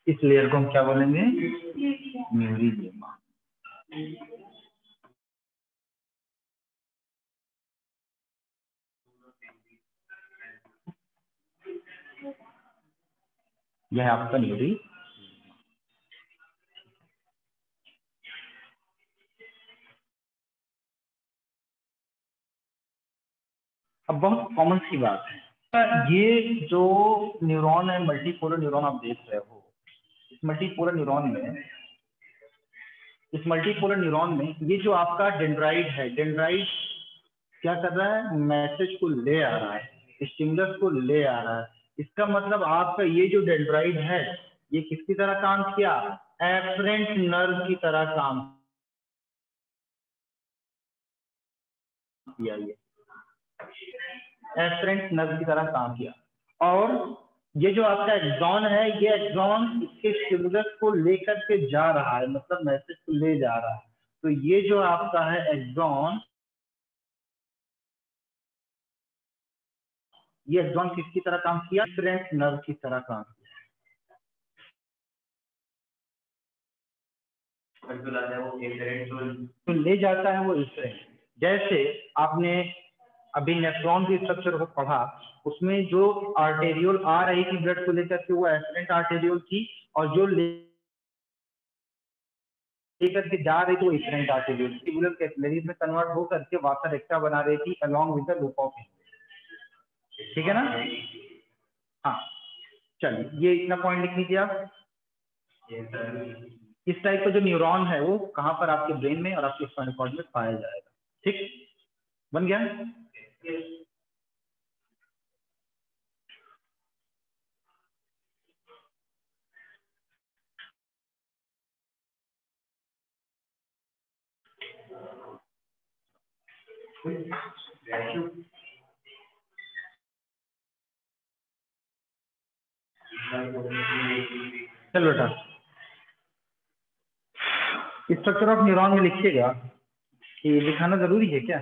इस लेयर को हम क्या बोलेंगे, न्यूरिजेमा। यह है आपका न्यूरी। अब बहुत कॉमन सी बात है, ये जो न्यूरॉन है, मल्टीपोलर न्यूरॉन आप देख रहे हो, इस मल्टीपोलर न्यूरॉन में ये जो आपका डेंड्राइट है, डेंड्राइट क्या कर रहा है, मैसेज को ले आ रहा है, स्टिमुलस को ले आ रहा है। इसका मतलब आपका ये जो डेंड्राइट है, ये किसकी तरह काम किया, एफरेंट नर्व की तरह काम किया, ये एफरेंट नर्व की तरह काम किया। और ये जो आपका एक्सॉन है, ये एक्सॉन इसके स्टिमुलस को लेकर के जा रहा है, मतलब मैसेज को ले जा रहा है। तो ये जो आपका है एक्सॉन, ये एक्सॉन किसकी तरह काम किया, एफरेंट नर्व की तरह काम किया। तो ले जाता है वो एफरेंट। जैसे आपने अभी नेफ्रॉन की स्ट्रक्चर को पढ़ा, उसमें जो आर्टेरियोल आ रही थी ब्लड को लेकर के, वो एफरेंट आर्टेरियोल थी, और जो लेकर के जा रही थी वो एफरेंट आर्टेरियोल, ट्यूबुलर कैपिलरीज में कन्वर्ट होकर के वाटर रेक्टा बना रही थी along with the loop of. ठीक है ना? हाँ, चलिए ये इतना पॉइंट लिख लीजिए आप। इस टाइप का जो न्यूरॉन है वो कहाँ पर आपके ब्रेन में और आपके स्पाइनल कॉर्ड में पाया जाएगा। ठीक, बन गया? चलो बेटा, स्ट्रक्चर ऑफ न्यूरॉन में लिखिएगा कि लिखाना जरूरी है क्या?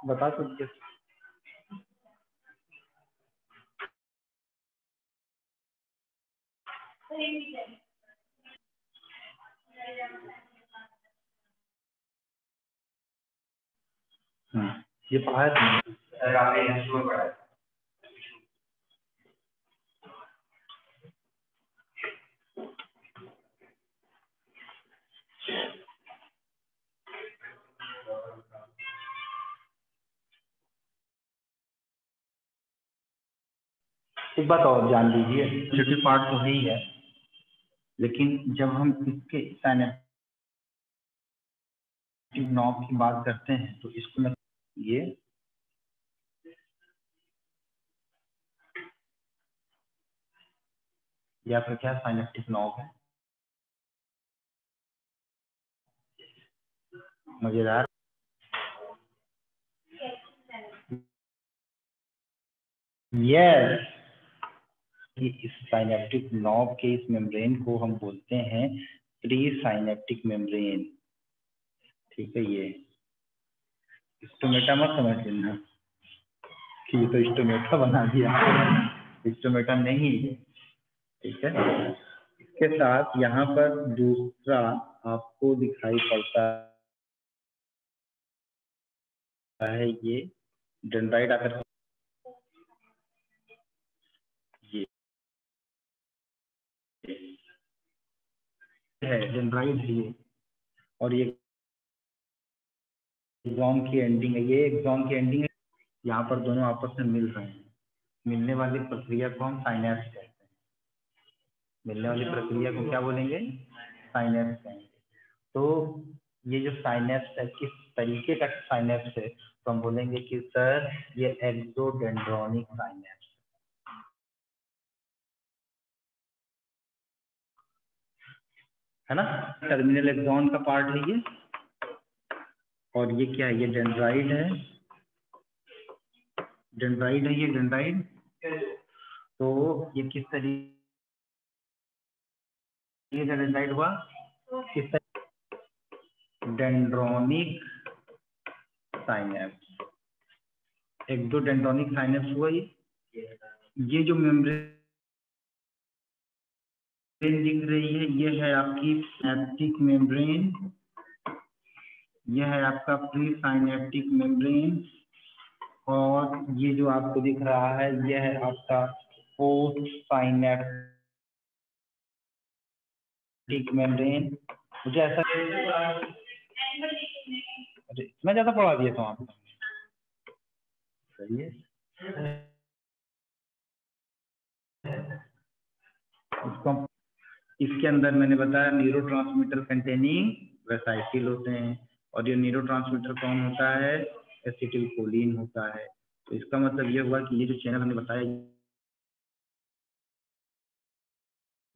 बता सकते। ये पढ़ा है तुमने? एक बात और जान लीजिए, सिटी पार्ट तो ही है, लेकिन जब हम इसके साइनेप्टिक नॉब की बात करते हैं तो इसको मैं ये आपका क्या साइनेप्टिक नॉब है, मजेदार। यस, इस साइनेप्टिक नॉब के इस मेम्ब्रेन को हम बोलते हैं प्री साइनेप्टिक मेम्ब्रेन। ठीक है, ये स्टोमेटा मत समझ लेना कि ये तो स्टोमेटा बना दिया, स्टोमेटा नहीं। ठीक है, इसके साथ यहाँ पर दूसरा आपको दिखाई पड़ता है ये डेंड्राइट आकर ये है डेंड्राइट है ये, और ये एक्सॉन की एंडिंग है, ये एक्सॉन की एंडिंग है। यहाँ पर दोनों आपस में मिल रहे हैं, मिलने वाली प्रक्रिया को हम साइनेप्स कहते हैं। मिलने वाली प्रक्रिया को क्या बोलेंगे? साइनेप्स कहेंगे। तो ये जो साइनेप्स है, किस तरीके का साइनेप्स है, तो हम बोलेंगे कि सर ये एक्सोडेंड्रोनिक साइनेप्स है ना। टर्मिनल एक्सॉन का पार्ट है ये, और ये क्या है? ये डेंड्राइड है, डेंड्राइड है ये, डेंड्राइड। तो ये किस तरीके का डेंड्राइड हुआ? किस डेंड्रोनिक साइनेप्स, एक्सोडेंड्रोनिक साइनेप्स हुआ ये जो मेम्ब्रेन दिख रही है, ये है आपकी सिनेप्टिक मेम्ब्रेन, यह है आपका प्री साइनेप्टिक मेम्ब्रेन, और ये जो आपको दिख रहा है यह है आपका पोस्ट साइनेप्टिक मेम्ब्रेन। मुझे ऐसा, अरे इतना ज्यादा पढ़ा दिया था आपको, सही है। इसके अंदर मैंने बताया न्यूरोट्रांसमीटर कंटेनिंग वेसाइकिल होते हैं, और ये न्यूरोट्रांसमीटर कौन होता है? एसिटिलकोलिन होता है। तो इसका मतलब ये हुआ कि ये जो चैनल हमने बताया,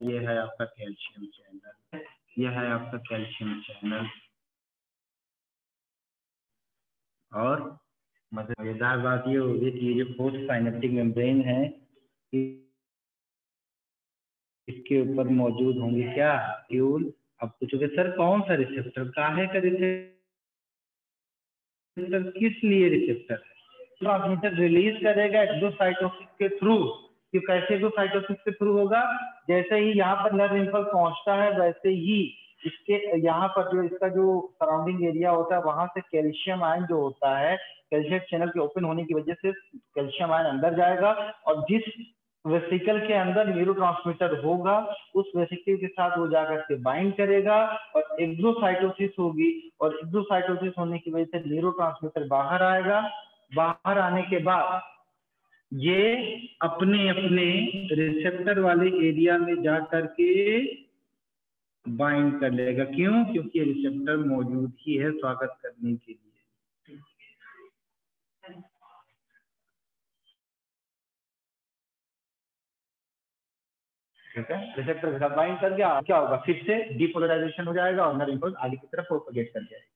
ये है आपका कैल्शियम चैनल, यह है आपका कैल्शियम चैनल। और मजेदार बात ये होगी कि ये जो पोस्ट साइनेप्टिक मेम्ब्रेन है, इसके ऊपर मौजूद होंगे क्या? ट्यूल। अब पूछोगे सर कौन सा रिसेप्टर, काहे का रिसेप्टर, किस लिए रिसेप्टर है? ट्रांसमीटर रिलीज करेगा एक्सोसाइटोसिस के थ्रू। कि कैसे एक्सोसाइटोसिस के थ्रू होगा? जैसे ही यहाँ पर नर्व इम्पल्स पहुंचता है, वैसे ही इसके यहाँ पर जो इसका जो सराउंडिंग एरिया होता है, वहां से कैल्शियम आयन जो होता है, कैल्शियम चैनल के ओपन होने की वजह से कैल्शियम आयन अंदर जाएगा, और जिस वेसिकल के अंदर न्यूरोट्रांसमीटर होगा, उस वेसिकल के साथ वो जाकर के बाइंड करेगा और एक्सोसाइटोसिस होगी, और एक्सोसाइटोसिस होने की वजह से न्यूरोट्रांसमीटर बाहर आएगा। बाहर आने के बाद ये अपने अपने रिसेप्टर वाले एरिया में जा करके बाइंड कर लेगा। क्यों? क्योंकि रिसेप्टर मौजूद ही है स्वागत करने के लिए। ठीक है, रिसेप्टर के साथ बाइंड कर गया, क्या होगा? फिर से डिपोलराइजेशन हो जाएगा और नर्व इम्पल्स आगे की तरफ प्रोपेगेट कर जाएगी।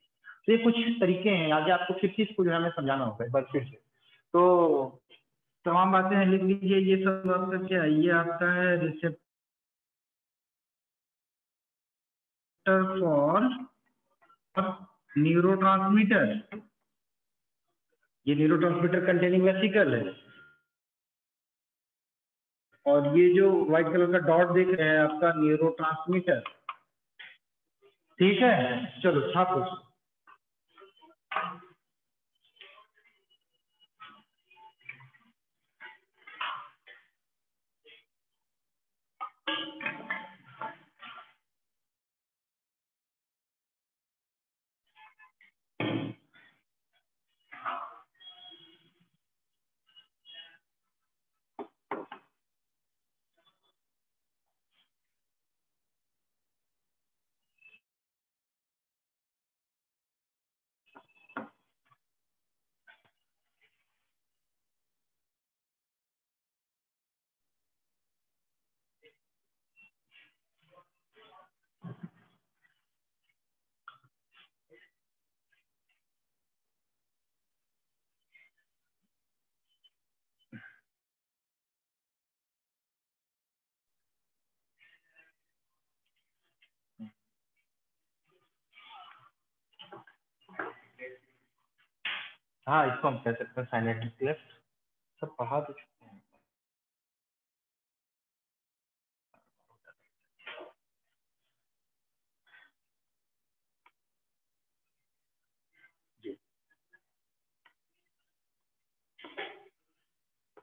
तो ये कुछ तरीके हैं, आगे आपको फिर चीज को जो हमें समझाना होगा एक बार फिर से। तो तमाम बातें हैं, लिख लीजिए। ये सब आपका क्या है? ये आपका है रिसेप्टर फॉर न्यूरोट्रांसमीटर, ये न्यूरोट्रांसमीटर कंटेनिंग वेसिकल है, और ये जो व्हाइट कलर का डॉट देख रहे हैं आपका न्यूरोट्रांसमीटर। ठीक है, चलो छापो। हाँ, इसको हम कह सकते हैं साइनेप्टिक क्लेफ्ट। सब पढ़ा तो चुके हैं। जी,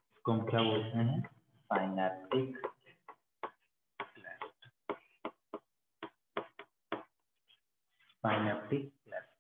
इसको हम क्या बोलते हैं? Synaptic cleft. Synaptic cleft.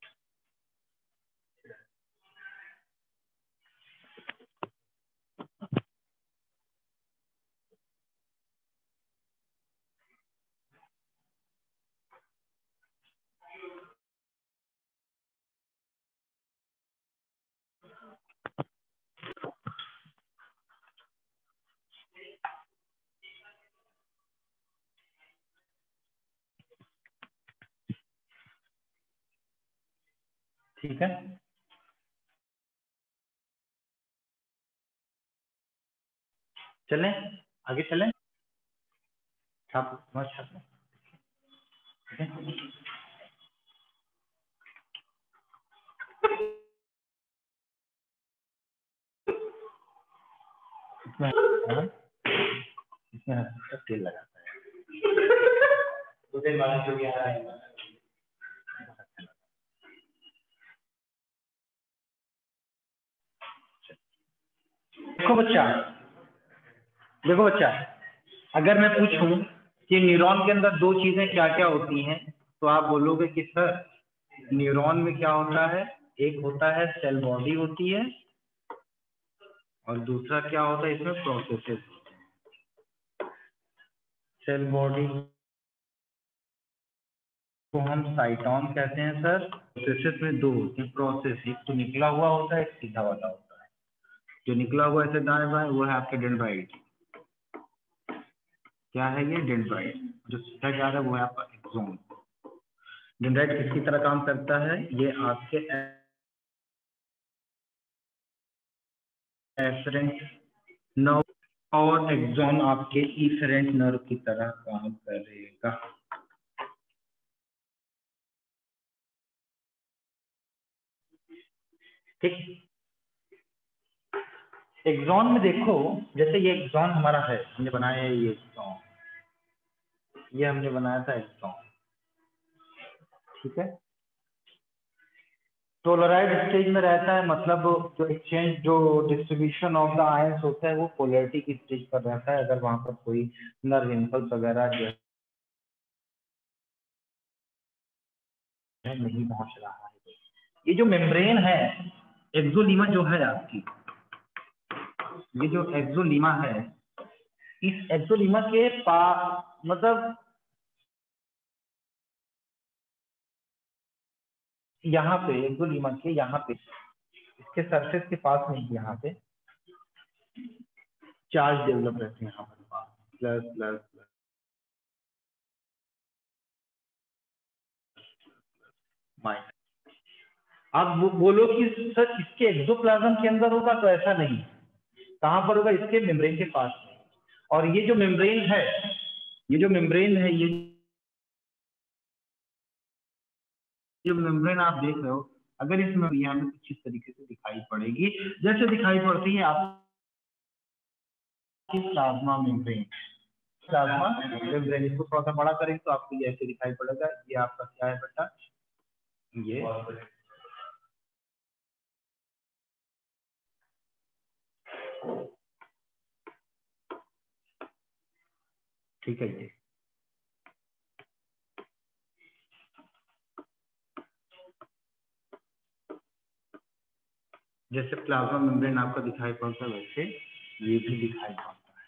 ठीक है, चलें आगे चलें। छाप मत छाप। ठीक है, इसमें इसमें तेल लगाता है। तो तेल वाला जो भी आ रहा है। देखो बच्चा, अगर मैं पूछूं कि न्यूरॉन के अंदर दो चीजें क्या क्या होती हैं, तो आप बोलोगे कि सर न्यूरॉन में क्या होता है? एक होता है सेल बॉडी होती है, और दूसरा क्या होता है? इसमें प्रोसेसेस। सेल बॉडी को हम साइटोन कहते हैं सर। प्रोसेसेस में दो होते हैं प्रोसेस, एक तो निकला हुआ होता है, एक सीधा वाला होता है। जो निकला हुआ ऐसे दाएं बाएं वो है आपके डेंड्राइट। क्या है ये? डेंड्राइट। जो सीधा जा रहा है वो है आपका एक्सोन। डेंड्राइट किसकी तरह काम करता है? ये आपके एफरेंट नर्व, और एक्सोन आपके इफेरेंट नर्व की तरह काम करेगा। ठीक, एक्सोन में देखो, जैसे ये एक्सोन हमारा है, हमने बनाया है ये एक्सोन, ये हमने बनाया था एक्सोन। ठीक है, टोलराइड स्टेज में रहता है, मतलब जो एक्सचेंज, जो डिस्ट्रीब्यूशन ऑफ द आयंस होता है वो पोलैरिटी की स्टेज पर रहता है, अगर वहां पर कोई नर्व इम्पल्स वगैरह जो है नहीं पहुंच रहा है। ये जो मेम्ब्रेन है, एक्सोलीमा जो है आपकी, ये जो एक्सोलीमा है, इस एक्सोलीमा के पास, मतलब यहाँ पे एक्सोलीमा के यहाँ पे, इसके सरफेस के पास में, यहाँ पे चार्ज डेवलप रहते हैं, यहाँ पर प्लस प्लस प्लस माइनस। आप वो बोलो कि सर इसके एक्सोप्लाज्म के अंदर होगा, तो ऐसा नहीं। कहाँ पर होगा? इसके मेम्ब्रेन के पास में। और ये जो मेम्ब्रेन है, ये जो मेम्ब्रेन है, ये जो मेम्ब्रेन आप देख रहे हो, अगर इसमें हमें कुछ इस तरीके से दिखाई पड़ेगी, जैसे दिखाई पड़ती है आपकी प्लाज्मा मेम्ब्रेन। प्लाज्मा मेम्ब्रेन, इसको थोड़ा सा बड़ा करेंगे तो आपको ये ऐसे दिखाई पड़ेगा। ये आपका क्या है बेटा? ये ठीक है, ये जैसे प्लाज्मा मेम्ब्रेन आपका दिखाई पड़ता है, वैसे ये भी दिखाई पड़ता है।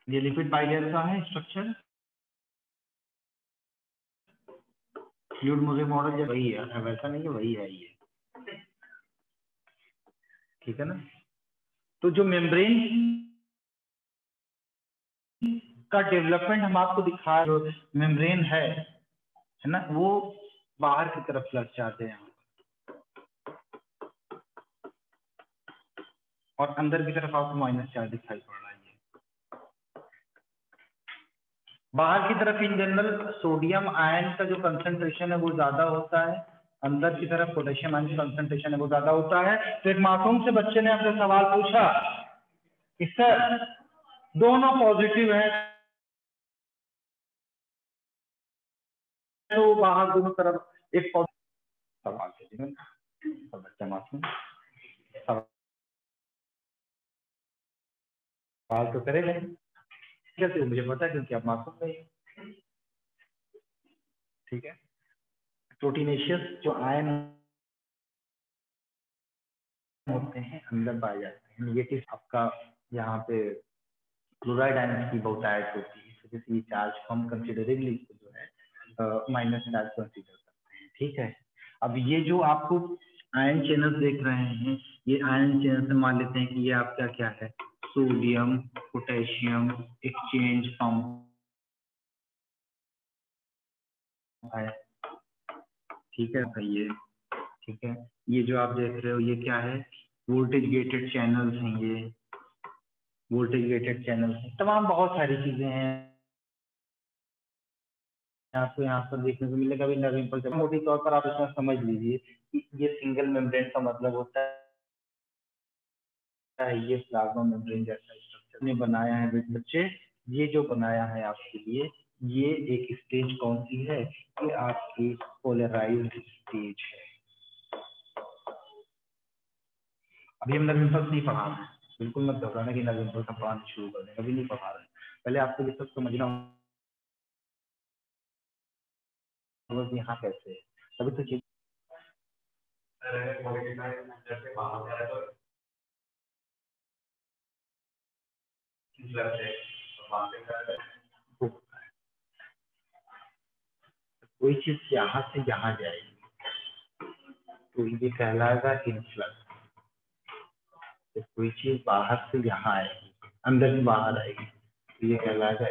ये लिपिड बाइलेयर का है स्ट्रक्चर। फ्लूइड मुझे मॉडल वही है, वैसा नहीं है, वही है ये। ठीक है ना? तो जो मेम्ब्रेन का डेवलपमेंट हम आपको दिखा, जो मेम्ब्रेन है ना, वो बाहर की तरफ प्लस चार्ज है यहाँ, और अंदर की तरफ आपको माइनस चार्ज दिखाई पड़ रहा है। बाहर की तरफ इन जनरल सोडियम आयन का जो कंसंट्रेशन है वो ज्यादा होता है, अंदर की तरफ पोटेशियम आयन का कंसंट्रेशन है वो ज्यादा होता है। तो एक मासूम से बच्चे ने आपसे सवाल पूछा कि सर दोनों पॉजिटिव है तो बाहर दोनों तरफ एक सवाल कीजिए। तो बच्चा मासूम सवाल तो करेगा, कैसे मुझे पता है क्योंकि आप मासूम नहीं, ठीक है। प्रोटीनेशियस जो आयन होते हैं अंदर पाए जाते हैं, नेगेटिव आपका यहाँ पे क्लोराइड आयन की बहुत ऐड होती है, इस वजह से ये चार्ज को हम कंसिडरेबली जो है माइनस चार्ज कंसिडर करते हैं, ठीक है। अब ये जो आपको आयन चैनल देख रहे हैं, ये आयन चैनल से मान लेते हैं कि ये आपका क्या है, सोडियम पोटेशियम एक्सचेंज फ्रॉम है, ठीक है भाई ये, ठीक है। ये जो आप देख रहे हो ये क्या है, वोल्टेज गेटेड चैनल्स हैं, ये वोल्टेज गेटेड चैनल्स हैं, तमाम बहुत सारी चीजें हैं आपको यहाँ पर देखने को मिलेगा। भी नर्व इम्पल्स मोटी तौर पर आप इसमें समझ लीजिए कि ये सिंगल मेम्ब्रेन का मतलब होता है, ये प्लाज्मा मेम्ब्रेन जैसा स्ट्रक्चर ने बनाया है बच्चे। ये जो बनाया है आपके लिए, ये एक स्टेज कौन सी है, ये आपकी पोलराइज्ड स्टेज है। अभी हम नर्व इम्पल्स नहीं पढ़ा रहे हैं, बिल्कुल मत घबराना कि नर्व इम्पल्स हम पढ़ाना शुरू कर दें, अभी नहीं पढ़ा रहे हैं। पहले आपको ये सब समझना होगा कि यहाँ कैसे है, तभी तो चीज कोई चीज यहाँ से यहाँ जाएगी तो ये कहलाएगा इन्फ्लक्स। तो कोई चीज बाहर से यहाँ आएगी, अंदर से बाहर आएगी तो ये कहलाएगा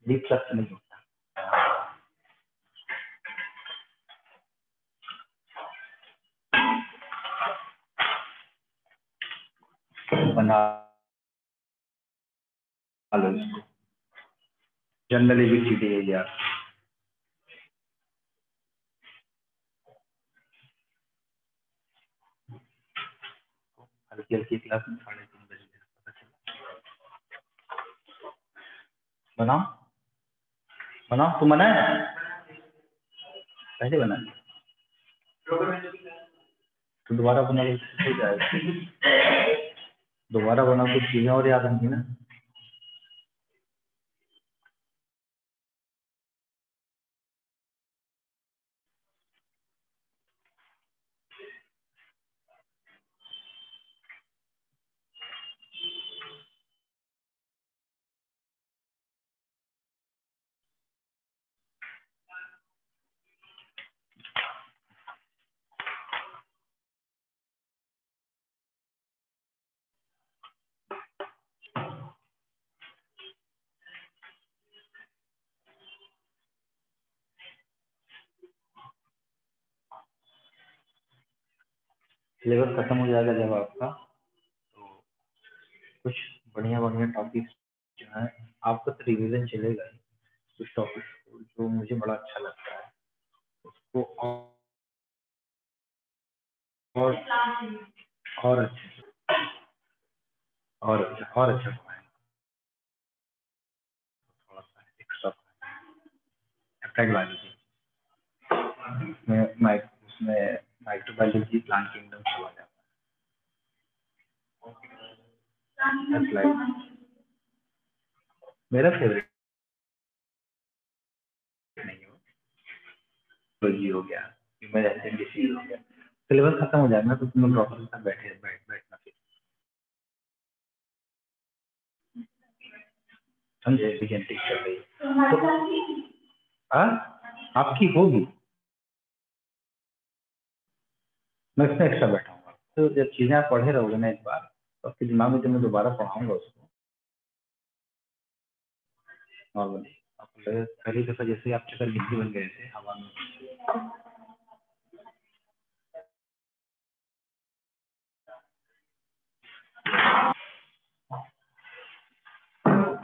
रिफ्लक्स नहीं होता। बना लो इसको, जनरल एबीसीडी है यार। हल्की हल्की क्लास में 3:30 बजे पता चला। बनाओ बनाओ, तुम बनाया पहले बना लिया तो दोबारा बना लो हो जाएगा। दोबारा बना कुछ चीजें और याद होंगी ना। सिलेबस खत्म हो जाएगा जब आपका, तो कुछ बढ़िया बढ़िया टॉपिक जो है आपका तो रिवीजन चलेगा ही, कुछ टॉपिक जो मुझे बड़ा अच्छा लगता है उसको और और अच्छा और अच्छा पढ़ाएंगे। थोड़ा सा एक्स्ट्रा एप्लाइड बायोलॉजी उसमें माइक्रोबायोलॉजी प्लांट किंगडम सब आ जाता है। एप्लाइड मेरा फेवरेट नहीं हो, तो जी हो गया, इमरजेंसी हो गया। सिलेबस खत्म हो जाएगा तो तुम प्रोफेसर के साथ बैठना फिर, समझे, एफिशिएंसी चल रही तो आपकी होगी, मैं इसमें एक्स्ट्रा बैठाऊंगा। तो जब चीजें आप पढ़े रहोगे ना एक बार, तो आपके दिमाग में जब मैं दोबारा पढ़ाऊंगा उसको नॉर्मली, आपको लगेगा पहली दफा जैसे आप चक्कर गिनती बन गए थे हवा में,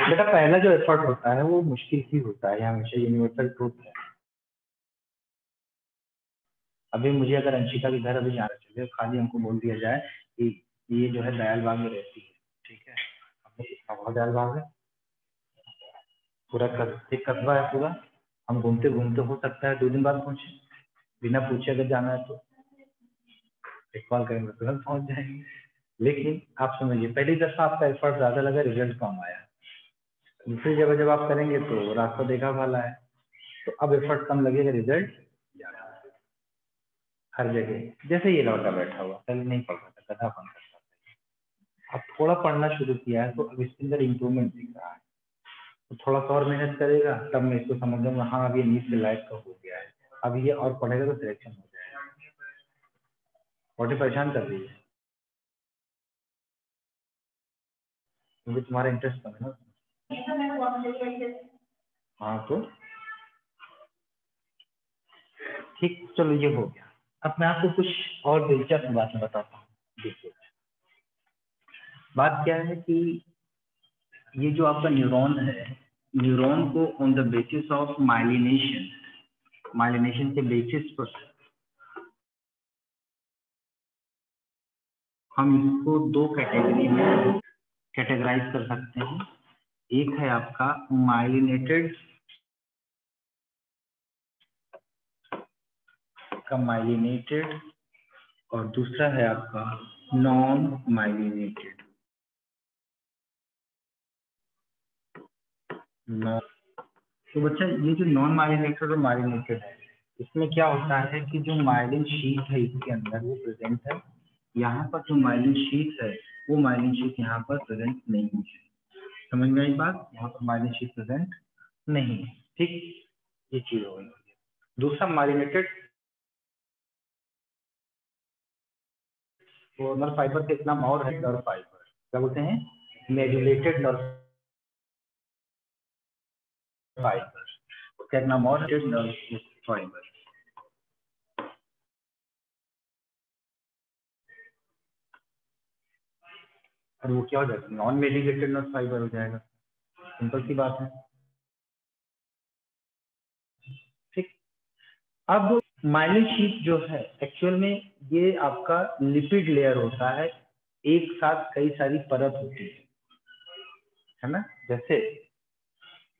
बेटा पहला जो एफर्ट होता है वो मुश्किल ही होता है, हमेशा यूनिवर्सल ट्रूथ है। अभी मुझे अगर अंशिका के घर अभी जाना चाहिए, खाली हमको बोल दिया जाए कि ये जो है दयाल बाग में रहती है, ठीक है, हमने कितना बड़ा दयाल बाग है, पूरा एक कस्बा है पूरा, हम घूमते घूमते हो सकता है 2 दिन बाद पहुंचे, बिना पूछे अगर जाना है तो एक कॉल करेंगे तुरंत पहुंच जाएंगे। लेकिन आप समझिए पहली दफा आपका एफर्ट ज्यादा लगा, रिजल्ट कम आया, दूसरी जगह जब आप करेंगे तो रास्ता देखा वाला है, तो अब एफर्ट कम लगेगा, रिजल्ट ज्यादा। हर जगह जैसे ये लड़का बैठा हुआ, पहले नहीं पढ़ रहा था, गधापन करता था, अब थोड़ा पढ़ना शुरू किया है तो अब इसके अंदर इम्प्रूवमेंट दिख रहा है, तो थोड़ा सा और मेहनत करेगा तब मैं इसको समझूंगा हाँ अब ये नीट के लायक का हो गया है, अब ये और पढ़ेगा तो सिलेक्शन हो जाएगा। बॉडी परेशान कर रही है क्योंकि तुम्हारा इंटरेस्ट कम है ना। हाँ तो ठीक, चलो ये हो गया। अब मैं आपको कुछ और दिलचस्प बातें बताता हूँ। देखिए बात क्या है कि ये जो आपका न्यूरॉन है, न्यूरॉन को on the basis of myelination, myelination के बेसिस पर हम इसको 2 कैटेगरी में कैटेगराइज कर सकते हैं। एक है आपका माइलिनेटेड का माइलिनेटेड, और दूसरा है आपका नॉन माइलिनेटेड। तो बच्चा ये जो नॉन माइलिनेटेड और माइलिनेटेड है, इसमें क्या होता है कि जो माइलिन शीट है इसके अंदर वो प्रेजेंट है, यहाँ पर जो माइलिन शीट है वो माइलिन शीट यहाँ पर प्रेजेंट नहीं है। समझ में आई बात? यहाँ पर माइलिन शीट प्रेजेंट नहीं है, ठीक, ये चीज हो गई। दूसरा माइलिनेटेड, तो नर्व फाइबर का एक नाम और है नर्व फाइबर, क्या बोलते हैं, मेडुलेटेड नर्व फाइबर, उसका एक नाम और है नर्व फाइबर। और वो क्या हो जाएगा, नॉन मेडिकेटेड नर्व फाइबर हो जाएगा, सिंपल सी बात है, ठीक। अब माइलिन शीट जो है एक्चुअल में ये आपका लिपिड लेयर होता है, एक साथ कई सारी परत होती है ना। जैसे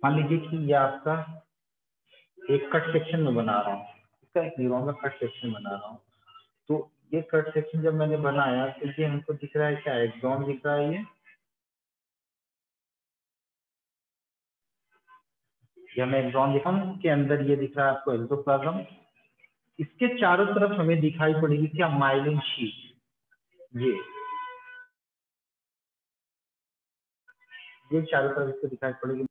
मान लीजिए कि ये आपका एक कट सेक्शन में बना रहा हूँ, इसका एक न्यूरॉन का कट सेक्शन बना रहा हूँ, तो ये कट सेक्शन जब मैंने बनाया तो ये हमको दिख रहा है क्या, एक्सॉन दिख रहा है, ये हमें एक्सॉन दिखा के अंदर ये दिख रहा है आपको एल्डोप्लाज्म, इसके चारों तरफ हमें दिखाई पड़ेगी क्या, माइलिन शीट। ये चारों तरफ इसको दिखाई पड़ेगी,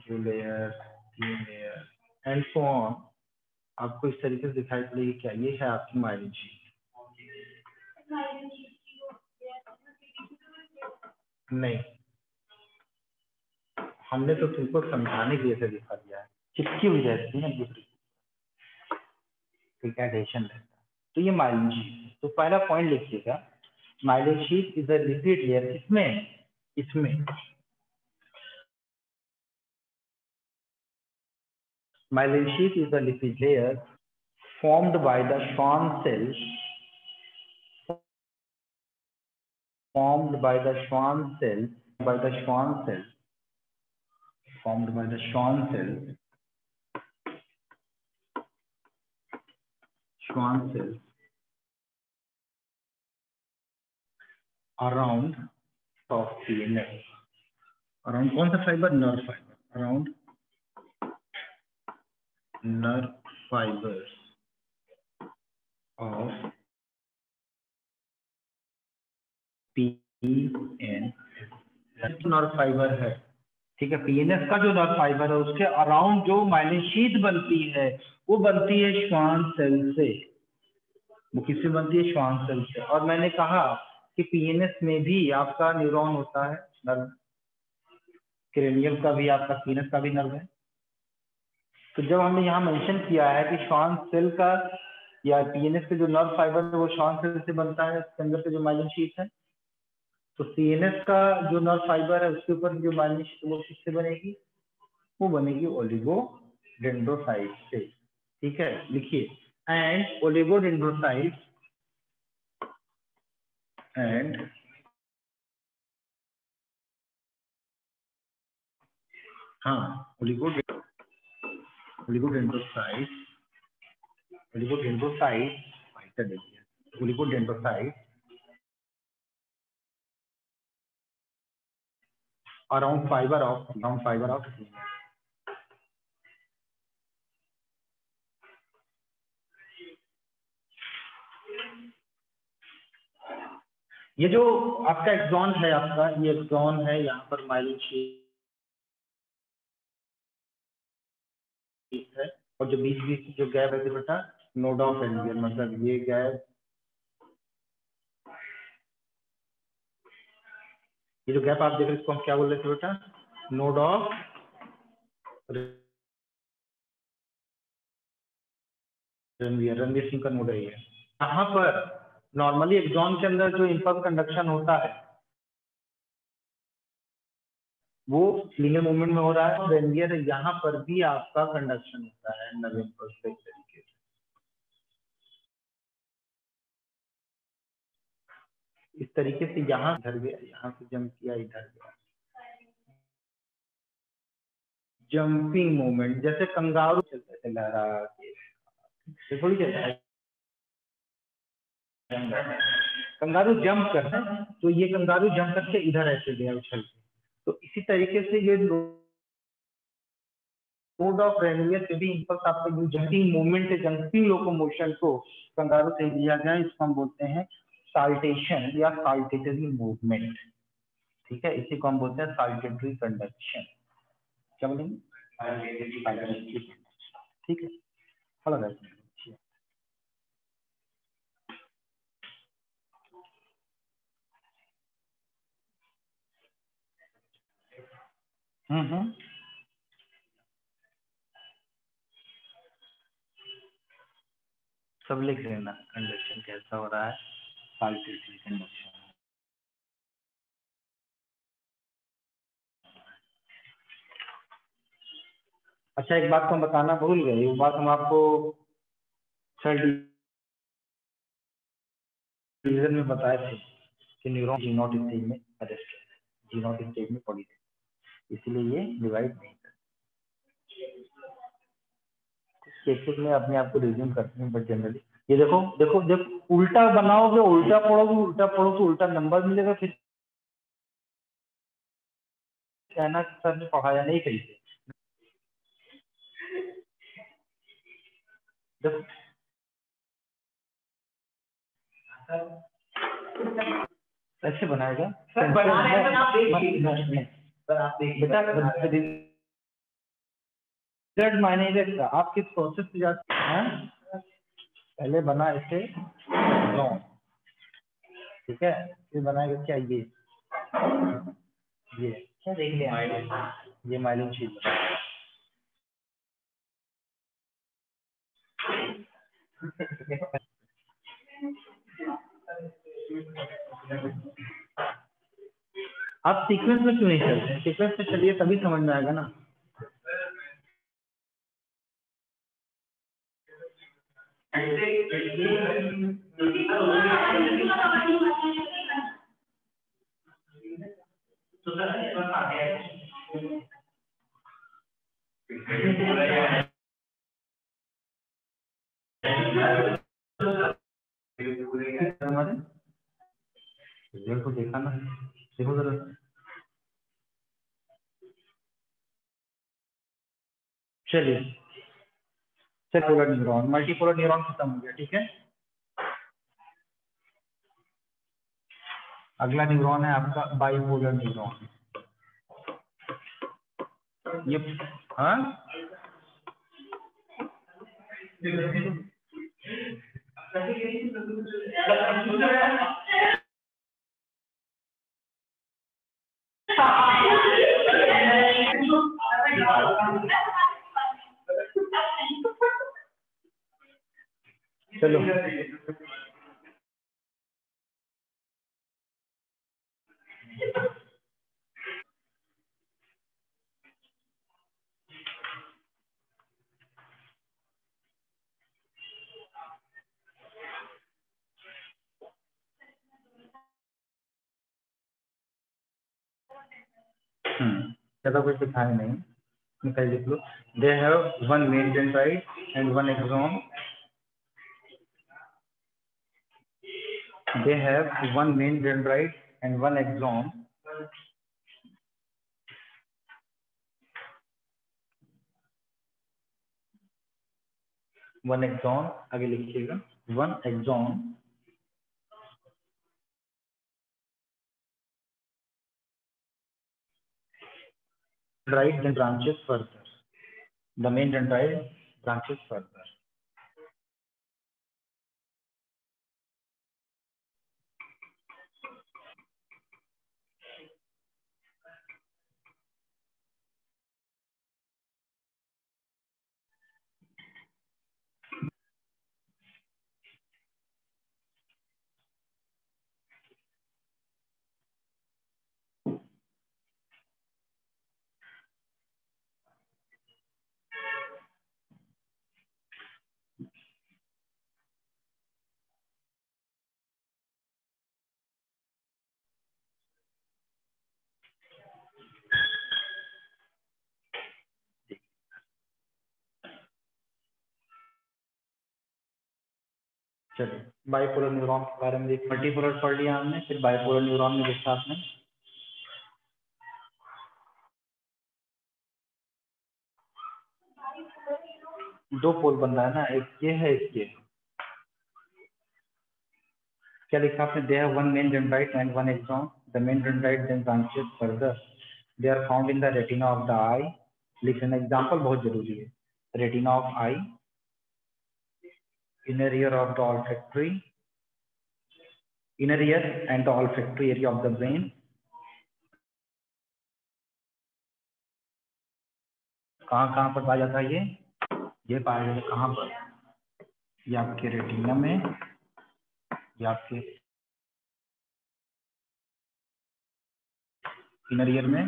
जो लेयर, ये लेयर एंड सो ऑन, आपको इस तरीके से दिखाई पड़ेगी क्या, ये है आपकी माइलिन शीट। नहीं, हमने तो तुमको समझाने के लिए से दिखा दिया है, चिपकी हुई रहती है ना दूसरी, ठीक है, एडेशन रहता है, तो ये माइलिन शीट। तो पहला पॉइंट लिखिएगा, myelin sheath is a lipid layer, इसमें myelin sheath is a lipid layer formed by the Schwann cells, formed by the Schwann cells, formed by the Schwann cells around of CNS, around कौन सा fibre, nerve fibre, around nerve fibers of PNS, nerve fibre है, ठीक है, पीएनएस का जो नर्व फाइबर है उसके अराउंड जो माइलिन शीट बनती है वो बनती है श्वान सेल से, वो किससे बनती है, श्वान सेल से। और मैंने कहा कि पीएनएस में भी आपका न्यूरॉन होता है, नर्व, क्रेनियल का भी, आपका सीनस का भी नर्व है। तो जब हमने यहाँ मेंशन किया है कि श्वान सेल का या पीएनएस के जो नर्व फाइबर है वो श्वान सेल से बनता है, इसके अंदर के जो माइलिन शीट है, तो CNS का जो नर्व फाइबर है उसके ऊपर जो माइलिन शीट वो किससे बनेगी? वो बनेगी ओलिगोडेंड्रोसाइट से। ठीक है, लिखिए, एंड ओलिगोडेंड्रोसाइट एंड हाँ ओलिगोडेंड्रोसाइट अराउंड फाइबर ऑफ ये जो आपका एक्सॉन है, आपका ये एक्सॉन है, यहाँ पर माइलिन शीट है, और जो बीच बीच जो गैप है बेटा, नोड ऑफ रेनवियर, मतलब ये गैप, ये जो गैप आप देख रहे हैं इसको हम क्या बोल रहे थे बेटा? नोड ऑफ रणवीर सिंह का नोड है ये। यहाँ पर नॉर्मली एक्सॉन के अंदर जो इम्पल्स कंडक्शन होता है वो लीनियर मूवमेंट में हो रहा है, और रणवीर यहाँ पर भी आपका कंडक्शन होता है नर्व इम्पल्स के तरीके से। इस तरीके से यहाँ इधर गया, यहाँ से जंप किया, इधर गया, जंपिंग मूवमेंट, जैसे कंगारू चलते थे लहरा के, थोड़ी चलता है कंगारू जंप करता है, तो ये कंगारू जंप करके इधर ऐसे गया उछल के। तो इसी तरीके से ये नोड ऑफ रेनवियर से भी इम्पल्स आपका जो जंपिंग मूवमेंट है, जंपिंग लोकोमोशन को कंगारू से दिया गया, इसको हम बोलते हैं साल्टेशन या साल्टेटरी मूवमेंट। ठीक है, इसी को हम बोलते हैं साल्टेटरी कंडक्शन। क्या बोलेंगे? ठीक है, अलग है। सब लिख लेना, कंडक्शन कैसा हो रहा है, साल्टेटरी कंडक्शन। अच्छा, एक बात तो हम बताना भूल गए, एक बात हम आपको सेल डिवीजन में बताए थे कि न्यूरॉन जी नॉट स्टेज में अरेस्ट है, जी नॉट स्टेज में पड़ी है, इसलिए ये डिवाइड नहीं करते। केसेस में अपने आप को रिज्यूम करते हैं, बट जनरली ये देखो देखो देखो, उल्टा बनाओगे, उल्टा पढ़ोगे उल्टा नंबर मिलेगा, फिर कहना सर ने पढ़ाया नहीं सही से। कैसे बनाएगा बेटा? रिजल्ट मायने नहीं रखता, आप किस प्रोसेस से जाते हैं। पहले बना इसे लॉन्ग, ठीक है, फिर बनाएगा क्या, ये क्या देख लिया, ये माइलिन शीट। आप सीक्वेंस में क्यों नहीं चलते? सीक्वेंस में चलिए, तभी समझ में आएगा ना। देखो, देखा ना, देखो जरा, चलिए, पोलर न्यूरॉन, मल्टीपोलर न्यूरॉन खत्म हो गया। ठीक है, अगला न्यूरॉन है आपका बाइपोलर न्यूरॉन। ये हाँ, चलो ज्यादा कुछ दिखाया नहीं, निकल लिख लो। They have one main dendrite and one axon. They have one main dendrite and one axon. One axon, आगे लिखिएगा, one axon dendrite then branches further. The main dendrite branches further. चलिए, बाइपोलर न्यूरॉन के बारे में देख, मल्टीपोलर पढ़ लिया हमने, फिर बाइपोलर न्यूरॉन में देखा आपने। दो पोल बन रहा है ना, एक ये है, एक ये। क्या लिखा आपने? They have one main dendrite and one axon. The main dendrite then branches further. They are found in the retina of the eye. लिखना एग्जांपल बहुत जरूरी है। Retina of eye, inner ear of the olfactory, inner ear and the olfactory area of the brain. कहाँ पर पाया जाता है ये पाया जाता है कहाँ पर? ये आपके रेटिना में, ये आपके इनर ईयर में,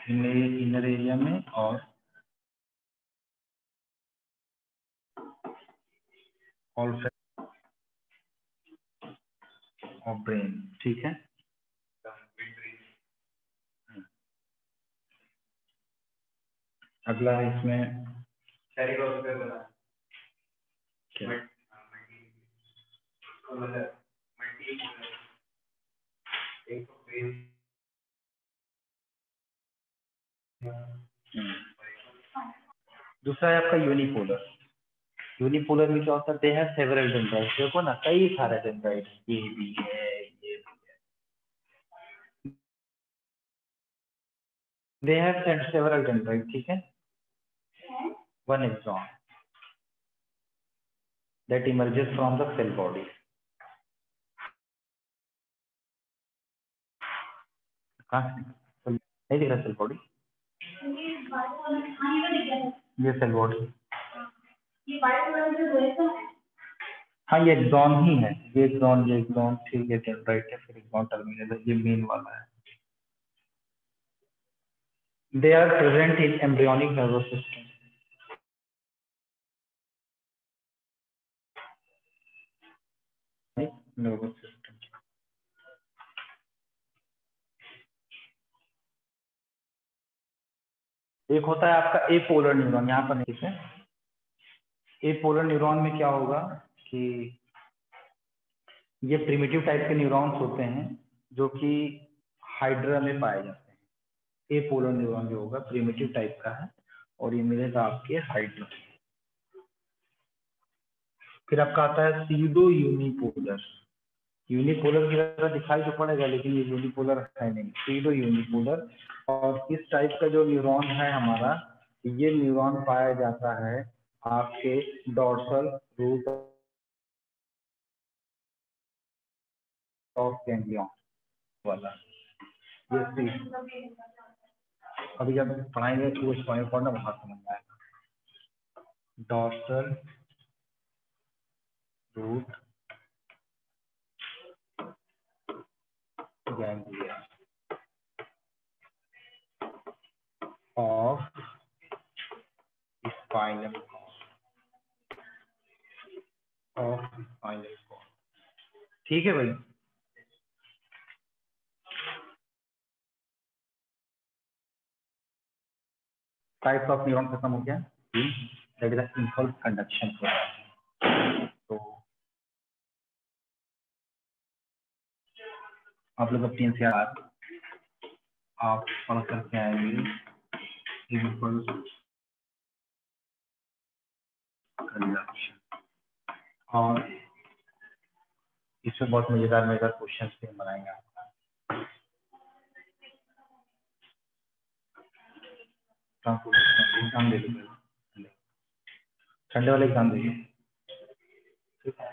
इनर एरिया में और ऑल्फैक्टरी ऑफ ब्रेन। ठीक है, अगला है इसमें दूसरा है आपका यूनिपोलर। यूनिपोलर में क्या होता है? They have several dendrite. देखो ना, कई सारे डेंड्राइट, ये भी है, ये भी है। दे हैव सेवरल डेंड्राइट, ठीक है। One axon that emerges from the cell body. नहीं दिख रहा सेल बॉडी? ये सेल बॉडी, हाँ ये एक्सॉन ही है, ये एक्सॉन ठीक है, डेंड्राइट है, फिर एक्सॉन टर्मिनल है, ये मेन वाला है। They are present in embryonic nervous system. Nervous system एक होता है आपका एपोलर न्यूरॉन, यहाँ पर नहीं है। एपोलर न्यूरॉन में क्या होगा कि ये प्रिमिटिव टाइप के न्यूरॉन्स होते हैं जो कि हाइड्रा में पाए जाते हैं। एपोलर न्यूरॉन जो होगा प्रिमिटिव टाइप का है और ये मिलेगा आपके हाइड्रा। फिर आपका आता है सीडो यूनिपोलर। यूनिपोलर की तरह दिखाई तो पड़ेगा लेकिन ये यूनिपोलर है नहीं, सीडो यूनिपोलर। और इस टाइप का जो न्यूरॉन है हमारा, ये न्यूरॉन पाया जाता है आपके डॉर्सल रूट ऑफ गैंग्लियन वाला। ये अभी जब पढ़ाएंगे तो उस पॉइंट पढ़ना बहुत समझ में आएगा। Dorsal root ganglia of spinal cord। ठीक है भाई। टाइप्स ऑफ न्यूरॉन खत्म हो गया। That is impulse conduction. तो आप लोग अपनी एनसीआर आप पढ़ करके आएंगे इम्पल्स कंडक्शन, और इसमें बहुत मजेदार क्वेश्चन भी बनाएंगे आपका। एग्जाम दे दो, संडे वाले एग्जाम दे दो, ठीक है।